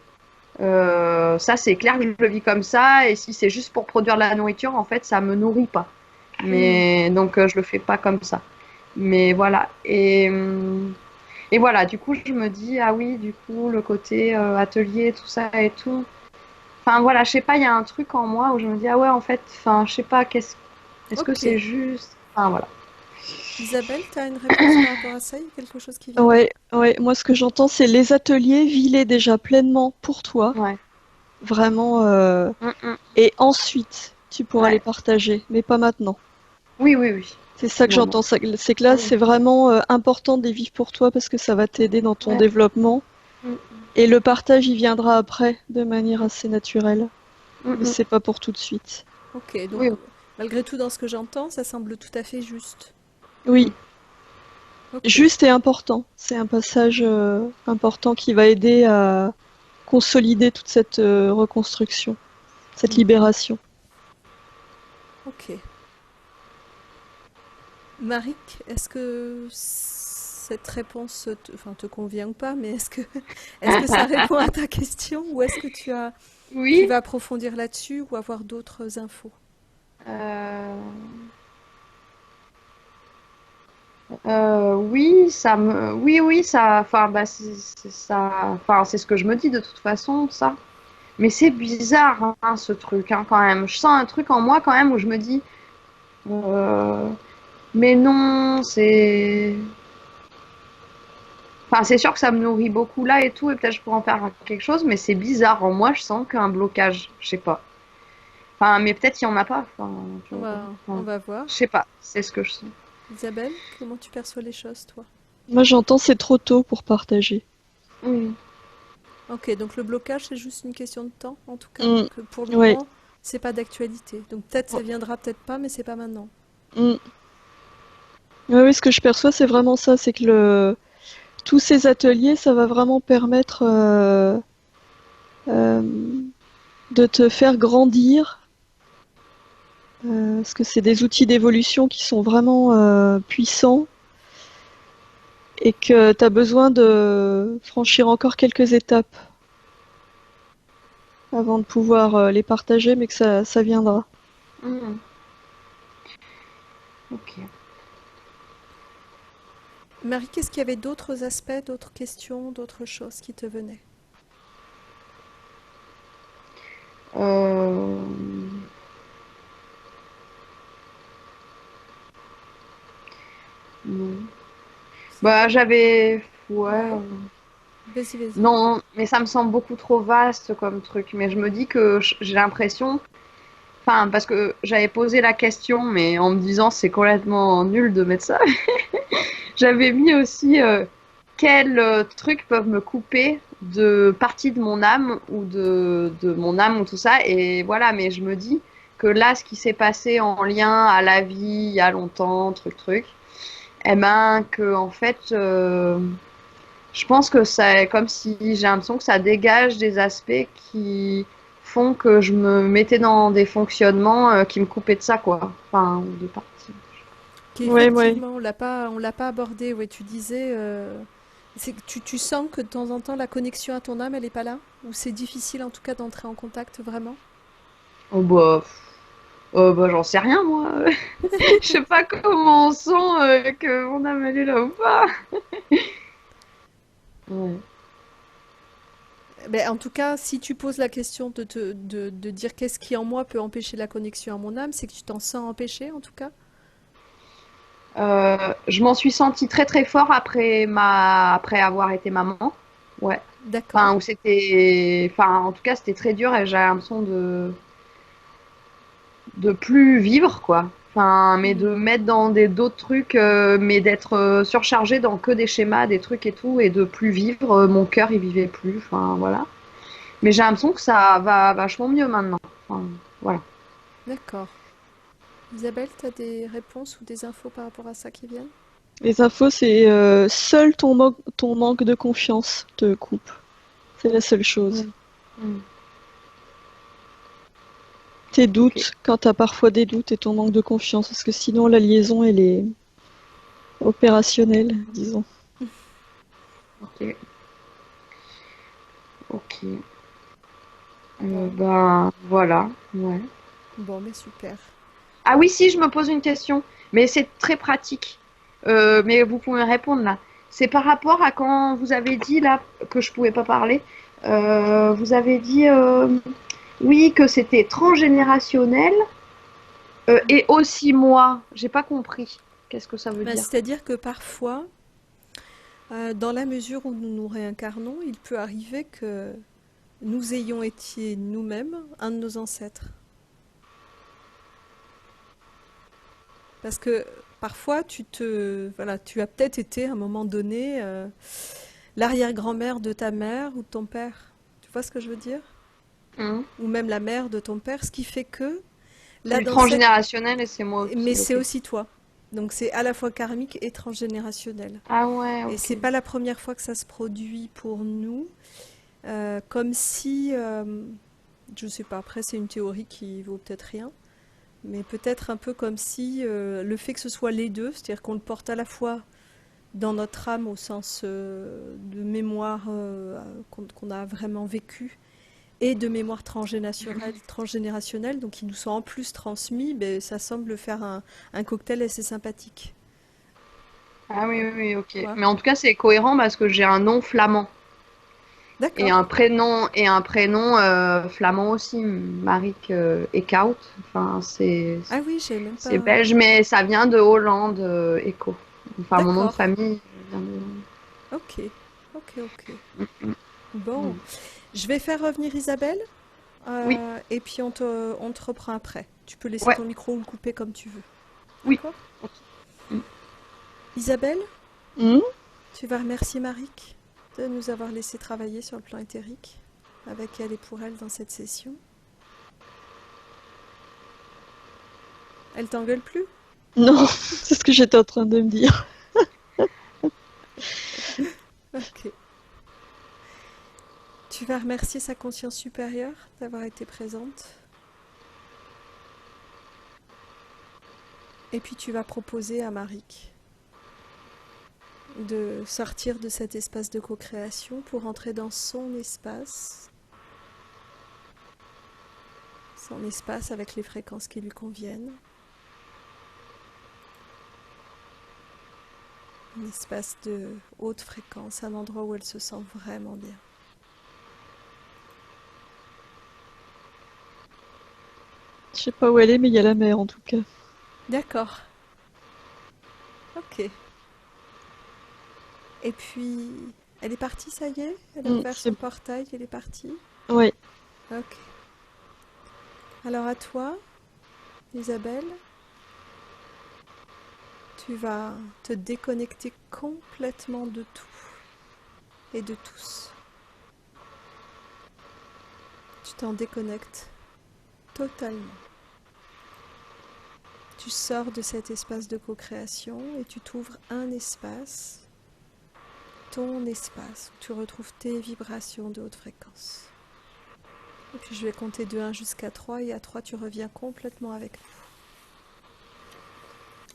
Ça, c'est clair que je le vis comme ça, et si c'est juste pour produire de la nourriture, en fait, ça me nourrit pas. Hmm. Mais donc, je le fais pas comme ça. Mais voilà. Et voilà, du coup, je me dis, ah oui, du coup, le côté atelier, tout ça et tout. Enfin, voilà, je sais pas, il y a un truc en moi où je me dis, ah ouais, en fait, enfin, je sais pas, est-ce que Ok. c'est juste? Enfin, voilà. Isabelle, tu as une réponse par rapport à ça? Il y a quelque chose qui vient? Ouais, ouais. Moi, ce que j'entends, c'est les ateliers, vis-les déjà pleinement pour toi, Ouais. vraiment. Mm, mm. Et ensuite, tu pourras les Ouais. partager, mais pas maintenant. Oui, oui, oui. C'est ça que Non, non. j'entends. C'est que là, Oui. c'est vraiment important de les vivre pour toi parce que ça va t'aider dans ton Ouais. développement. Mm, Et le partage, il viendra après, de manière assez naturelle. mm, Mais mm. c'est pas pour tout de suite. Ok, donc Oui. malgré tout, dans ce que j'entends, ça semble tout à fait juste. Oui, Mm. Ok, juste et important. C'est un passage important qui va aider à consolider toute cette reconstruction, cette Mm. libération. ok. Marik, est-ce que cette réponse enfin, te convient ou pas, mais est-ce que ça répond à ta question ou est-ce que tu Oui. vas approfondir là-dessus ou avoir d'autres infos? Euh, oui, oui, ça, enfin, bah, ça, enfin, c'est ce que je me dis de toute façon, ça. Mais c'est bizarre, hein, ce truc, hein, quand même. Je sens un truc en moi, quand même, où je me dis, euh, mais non, c'est, enfin, c'est sûr que ça me nourrit beaucoup là et tout, et peut-être je pourrais en faire quelque chose, mais c'est bizarre. En moi, je sens qu'un blocage, je sais pas. Enfin, mais peut-être il y en a pas. Enfin, On enfin, va voir. je sais pas. C'est ce que je sens. Isabelle, comment tu perçois les choses, toi? Moi, j'entends c'est trop tôt pour partager. Oui. Ok, donc le blocage, c'est juste une question de temps, en tout cas. Mm. Que pour le Ouais. moment, c'est pas d'actualité. Donc peut-être ça viendra, peut-être pas, mais c'est pas maintenant. Mm. Ouais, oui, ce que je perçois, c'est vraiment ça, c'est que tous ces ateliers, ça va vraiment permettre euh, de te faire grandir, parce que c'est des outils d'évolution qui sont vraiment puissants et que tu as besoin de franchir encore quelques étapes avant de pouvoir les partager, mais que ça viendra. Hmm. Ok. Marie, est-ce qu'il y avait d'autres aspects, d'autres questions, d'autres choses qui te venaient? Euh, non. Bah, Isabelle? j'avais. Ouais. Ouais. Vas-y, vas-y. Non, mais ça me semble beaucoup trop vaste comme truc. Mais je me dis que j'ai l'impression. Enfin, parce que j'avais posé la question, mais en me disant c'est complètement nul de mettre ça. J'avais mis aussi quels trucs peuvent me couper de partie de mon âme ou de mon âme ou tout ça. Et voilà, mais je me dis que là, ce qui s'est passé en lien à la vie il y a longtemps, truc, eh ben, que en fait, je pense que c'est comme si j'ai l'impression que ça dégage des aspects qui font que je me mettais dans des fonctionnements qui me coupaient de ça, quoi. Enfin, ou de partie. Ouais, ouais. Qu'effectivement, on l'a pas abordé. Ouais, tu disais, c'est que tu sens que de temps en temps, la connexion à ton âme, elle est pas là? Ou c'est difficile, en tout cas, d'entrer en contact vraiment? Oh bah, bah j'en sais rien, moi. Je sais pas comment on sent que mon âme elle est là ou pas. Ouais. Ben, en tout cas, si tu poses la question de dire qu'est-ce qui en moi peut empêcher la connexion à mon âme, c'est que tu t'en sens empêché, en tout cas? Je m'en suis sentie très très fort après avoir été maman. Ouais. D'accord. Enfin, où c'était. Enfin, en tout cas, c'était très dur et j'avais l'impression de plus vivre, quoi. Enfin, mais de Hmm. mettre dans d'autres trucs, mais d'être surchargée dans que des schémas, des trucs et tout, et de plus vivre. Mon cœur, il vivait plus. Enfin, voilà. Mais j'ai l'impression que ça va vachement mieux maintenant. Enfin, voilà. D'accord. Isabelle, tu as des réponses ou des infos par rapport à ça qui viennent? Les infos, c'est seul ton manque de confiance te coupe. C'est la seule chose. Mm. Mm. Tes Ok, doutes, quand t'as parfois des doutes et ton manque de confiance, parce que sinon la liaison elle est opérationnelle, disons. ok, ok. Bon, Ben voilà, ouais. bon, mais super. Ah oui, si, je me pose une question, mais c'est très pratique. Mais vous pouvez me répondre là. C'est par rapport à quand vous avez dit là que je pouvais pas parler. Vous avez dit oui que c'était transgénérationnel et aussi moi. J'ai pas compris. Qu'est-ce que ça veut Ben, dire? c'est-à-dire que parfois, dans la mesure où nous nous réincarnons, il peut arriver que nous ayons été nous-mêmes un de nos ancêtres. Parce que parfois, voilà, tu as peut-être été à un moment donné l'arrière-grand-mère de ta mère ou de ton père. Tu vois ce que je veux dire? Hum. Ou même la mère de ton père, ce qui fait que C'est là, du dans cette... transgénérationnel et c'est moi Mais aussi. c'est Ok. aussi toi. Donc c'est à la fois karmique et transgénérationnel. Ah ouais, Et ok. c'est pas la première fois que ça se produit pour nous. Comme si, je sais pas, après c'est une théorie qui vaut peut-être rien, mais peut-être un peu comme si le fait que ce soit les deux, c'est-à-dire qu'on le porte à la fois dans notre âme au sens de mémoire qu'on a vraiment vécu et de mémoire transgénérationnelle, donc qui nous sont en plus transmis, ben, ça semble faire un cocktail assez sympathique. Ah oui, oui, oui, ok. Tu vois. Mais en tout cas, c'est cohérent parce que j'ai un nom flamand. D'accord. Et un prénom flamand aussi, Marieke Eekhout. Enfin, Ah oui, j'ai même c'est pas. belge, mais ça vient de Hollande, Echo. Enfin, mon nom de D'accord. famille vient de Ok. Ok, ok. Hollande. Bon, Mm. je vais faire revenir Isabelle Oui, et puis on te reprend après. Tu peux laisser ouais, ton micro ou le couper comme tu veux. oui. D'accord? Ok. Mm. Isabelle, Hmm. tu vas remercier Maric de nous avoir laissé travailler sur le plan éthérique avec elle et pour elle dans cette session. Elle t'engueule plus? Non, c'est ce que j'étais en train de me dire. Ok. Tu vas remercier sa conscience supérieure d'avoir été présente. Et puis tu vas proposer à Maric de sortir de cet espace de co-création pour entrer dans son espace avec les fréquences qui lui conviennent, un espace de haute fréquence, un endroit où elle se sent vraiment bien. Je sais pas où elle est, mais il y a la mer en tout cas. D'accord, ok. Et puis, elle est partie, ça y est? Elle a Hmm, ouvert son portail, elle est partie? Ouais. Ok. Alors à toi, Isabelle, tu vas te déconnecter complètement de tout et de tous. Tu t'en déconnectes totalement. Tu sors de cet espace de co-création et tu t'ouvres un espace, ton espace, où tu retrouves tes vibrations de haute fréquence. Et puis je vais compter de 1 jusqu'à 3 et à 3 tu reviens complètement avec nous.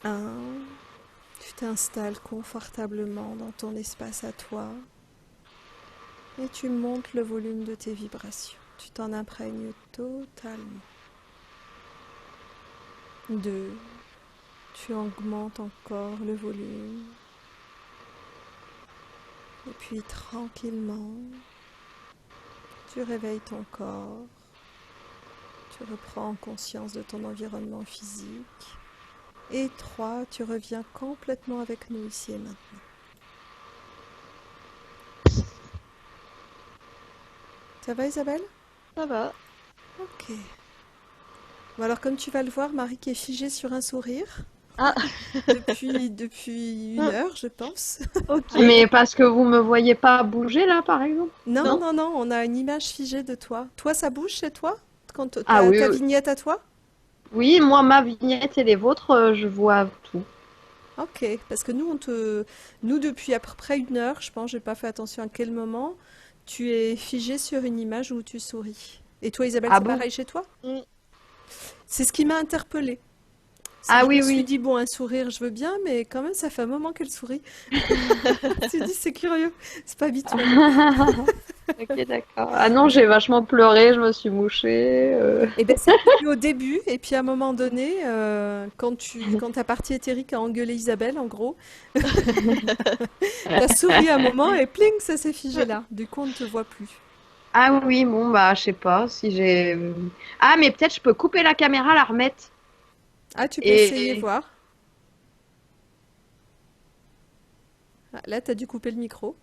1, tu t'installes confortablement dans ton espace à toi et tu montes le volume de tes vibrations. Tu t'en imprègnes totalement. 2, tu augmentes encore le volume. Et puis tranquillement, tu réveilles ton corps, tu reprends conscience de ton environnement physique. Et 3, tu reviens complètement avec nous ici et maintenant. Ça va Isabelle? Ça va. Ok. Bon alors comme tu vas le voir, Marie qui est figée sur un sourire Ah, depuis une heure, je pense. ok. Mais parce que vous me voyez pas bouger là, par exemple? Non, Non. non, non, on a une image figée de toi. Toi, ça bouge chez toi? Quand Ah oui, ta oui. vignette à toi? Oui, moi, ma vignette et les vôtres, je vois tout. Ok, parce que nous depuis à peu près une heure, je pense, j'ai pas fait attention à quel moment, tu es figé sur une image où tu souris. Et toi, Isabelle, Ah c'est bon? pareil chez toi? Hmm. C'est ce qui m'a interpellée. Ah Je me oui, suis oui. dit, bon, un sourire, je veux bien, mais quand même, ça fait un moment qu'elle sourit. Je me suis dit, c'est curieux, c'est pas habituel. Ok, d'accord. Ah non, j'ai vachement pleuré, je me suis mouchée. Et ben, c'était au début, et puis à un moment donné, quand ta partie éthérique a engueulé Isabelle, en gros, t'as souri un moment et pling, ça s'est figé là. Du coup, on ne te voit plus. Ah oui, bon, bah, je sais pas si j'ai. Ah, mais peut-être je peux couper la caméra, la remettre. Ah, tu peux essayer Et. voir. Ah, là, t'as dû couper le micro.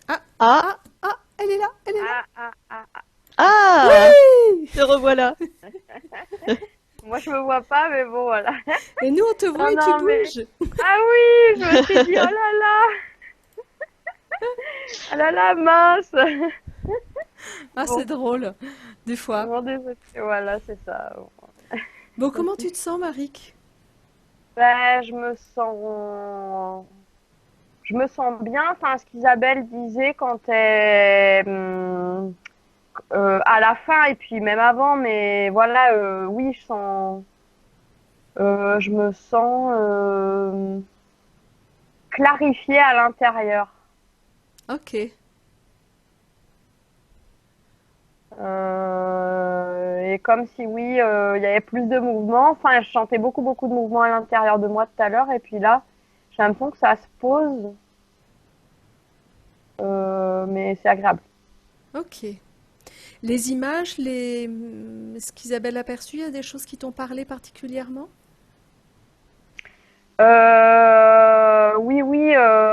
Ah, Ah, ah, ah, elle est là, elle est là. Ah, ah, ah, ah. ah, Oui! te revoilà. Moi, je me vois pas, mais bon, voilà. Et nous, on te Non, voit et tu non, mais. bouges. Ah oui, je me suis dit, oh là là, ah là là, mince. Ah, c'est Bon, drôle, des fois. vraiment désolée. Voilà, c'est ça. Bon, comment tu te sens, Marik? Ben, je me sens bien. Enfin, ce qu'Isabelle disait quand elle, à la fin et puis même avant, mais voilà, oui, je me sens clarifiée à l'intérieur. Ok. Et comme si oui, il y avait plus de mouvement. Enfin, je sentais beaucoup, beaucoup de mouvement à l'intérieur de moi tout à l'heure, et puis là, j'ai l'impression que ça se pose, mais c'est agréable. Ok. Les images, ce qu'Isabelle a perçu, il y a des choses qui t'ont parlé particulièrement? Oui, oui,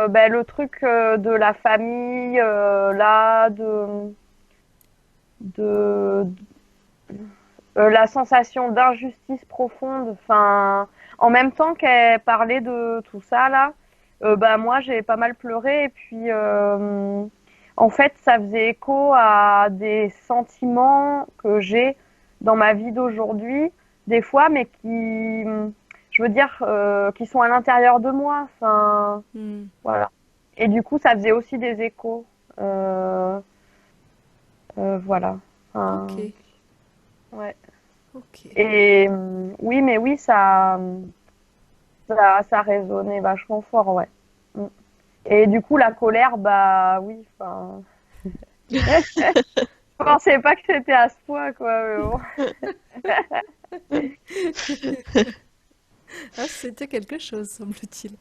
ben, le truc de la famille, là, de la sensation d'injustice profonde. Enfin, en même temps qu'elle parlait de tout ça là, bah moi j'ai pas mal pleuré et puis en fait ça faisait écho à des sentiments que j'ai dans ma vie d'aujourd'hui, des fois, mais qui, je veux dire, qui sont à l'intérieur de moi. Enfin, Hmm. voilà. Et du coup, ça faisait aussi des échos. Euh, voilà. Ok, Enfin, ouais. ok. Et oui, mais oui, ça résonnait vachement fort, ouais. Mm. Et du coup, la colère, bah oui, enfin, je pensais pas que c'était à ce point, quoi. Mais bon. Ah, c'était quelque chose, semble-t-il.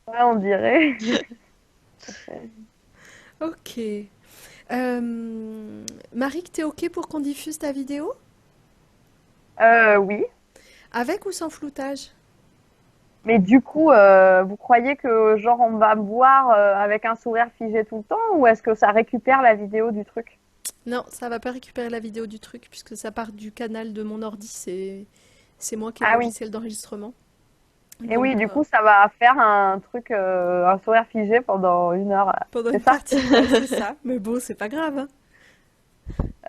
Ouais, on dirait. Ok. Marik, t'es ok pour qu'on diffuse ta vidéo? Oui. Avec ou sans floutage? Mais du coup, vous croyez que genre on va me voir avec un sourire figé tout le temps, ou est-ce que ça récupère la vidéo du truc? Non, ça va pas récupérer la vidéo du truc puisque ça part du canal de mon ordi. C'est moi qui ai le Ah oui. logiciel d'enregistrement. Et Donc, oui, du coup, ça va faire un truc, un sourire figé pendant 1 heure. pendant C'est une ça? partie, ouais, c'est ça. Mais bon, c'est pas grave, hein.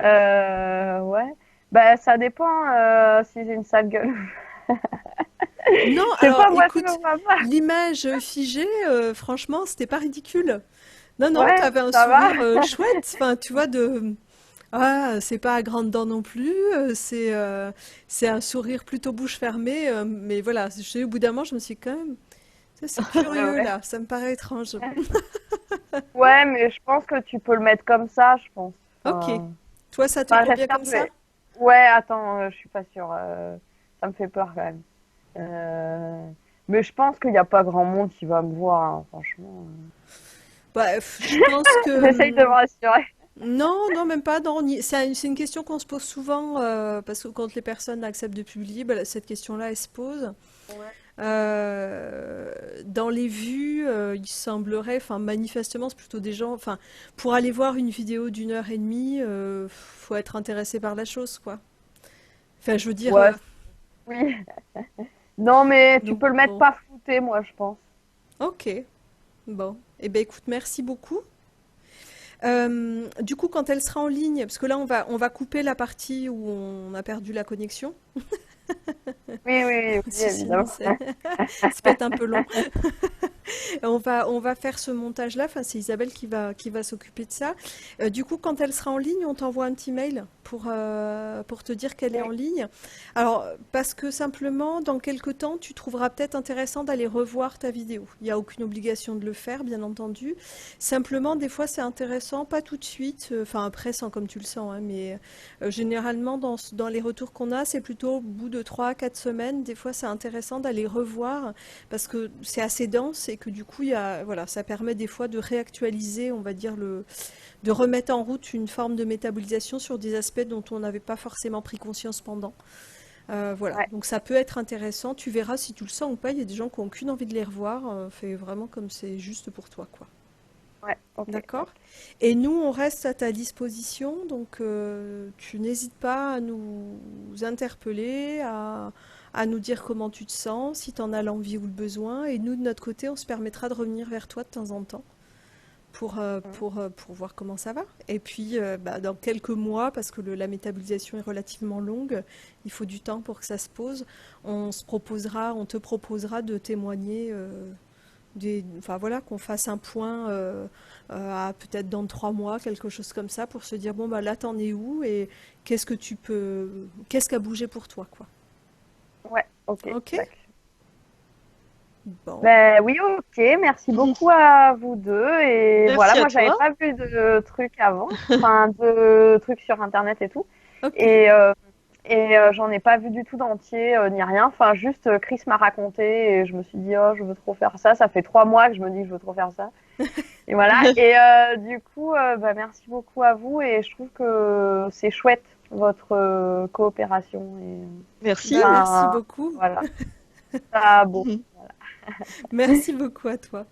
Ouais. Bah, ça dépend si j'ai une sale gueule. Non, Je sais alors pas, moi, je me écoute, vois pas. l'image figée, franchement, c'était pas ridicule. Non, non, Ouais, t'avais un ça va. sourire chouette. Enfin, tu vois, ah, c'est pas à grandes dents non plus. C'est un sourire plutôt bouche fermée. Mais voilà, au bout d'un moment, je me suis dit, quand même, ça, c'est Ouais, curieux ouais. là. Ça me paraît étrange. Ouais, mais je pense que tu peux le mettre comme ça, je pense. Ok. Enfin, Toi, ça te enfin, convient j'espère comme que je ça? vais. Ouais, attends, je suis pas sûre. Ça me fait peur quand même. Euh, Mais je pense qu'il n'y a pas grand monde qui va me voir, hein, franchement. Bref, je pense que J'essaye de me rassurer. non, non, même pas. Non, c'est une question qu'on se pose souvent parce que quand les personnes acceptent de publier, bah, cette question-là, elle se pose. Ouais. Dans les vues, il semblerait, enfin manifestement, c'est plutôt des gens, enfin, pour aller voir une vidéo d'1 heure et demie, faut être intéressé par la chose, quoi. Enfin, je veux dire, Ouais, oui. Non, mais tu donc peux le mettre bon, pas flouté, moi, je pense. ok, bon. Eh ben, écoute, merci beaucoup. Du coup, quand elle sera en ligne, parce que là, on va couper la partie où on a perdu la connexion, Oui, oui, oui, oui, sinon évidemment. ça peut être un peu long. On va faire ce montage-là. Enfin, c'est Isabelle qui va s'occuper de ça. Du coup, quand elle sera en ligne, on t'envoie un petit mail pour te dire qu'elle est en Oui. ligne. Alors, parce que simplement, dans quelques temps, tu trouveras peut-être intéressant d'aller revoir ta vidéo. Il n'y a aucune obligation de le faire, bien entendu. Simplement, des fois, c'est intéressant, pas tout de suite. Enfin, après, sans comme tu le sens, hein, mais généralement, dans les retours qu'on a, c'est plutôt au bout de 3 à 4 semaines. Des fois, c'est intéressant d'aller revoir parce que c'est assez dense et que du coup, voilà, ça permet des fois de réactualiser, on va dire, de remettre en route une forme de métabolisation sur des aspects dont on n'avait pas forcément pris conscience pendant. Voilà, Ouais, donc ça peut être intéressant. Tu verras si tu le sens ou pas. Il y a des gens qui n'ont aucune envie de les revoir. Fais vraiment comme c'est juste pour toi, quoi. ouais, ok, D'accord? d'accord. Et nous, on reste à ta disposition, donc tu n'hésites pas à nous interpeller, à nous dire comment tu te sens, si tu en as l'envie ou le besoin. Et nous, de notre côté, on se permettra de revenir vers toi de temps en temps Mhm. pour voir comment ça va. Et puis, bah, dans quelques mois, parce que la métabolisation est relativement longue, il faut du temps pour que ça se pose, on te proposera de témoigner enfin voilà, qu'on fasse un point à peut-être dans 3 mois, quelque chose comme ça, pour se dire bon bah là t'en es où et qu'est-ce qui a bougé pour toi quoi. Ouais, ok, Ok? d'accord. Bon. Ben oui, ok, merci beaucoup à vous deux. Et voilà, Merci à moi, j'avais toi. pas vu de trucs avant, enfin, de trucs sur Internet et tout. Ok. Et, j'en ai pas vu du tout d'entier, ni rien. Enfin, juste, Chris m'a raconté et je me suis dit, oh, je veux trop faire ça. Ça fait 3 mois que je me dis que je veux trop faire ça. Et voilà. Et du coup, bah, merci beaucoup à vous et je trouve que c'est chouette, votre coopération. Et, Merci. Bah merci enfin, beaucoup. voilà. Ça, bon. Merci beaucoup à toi.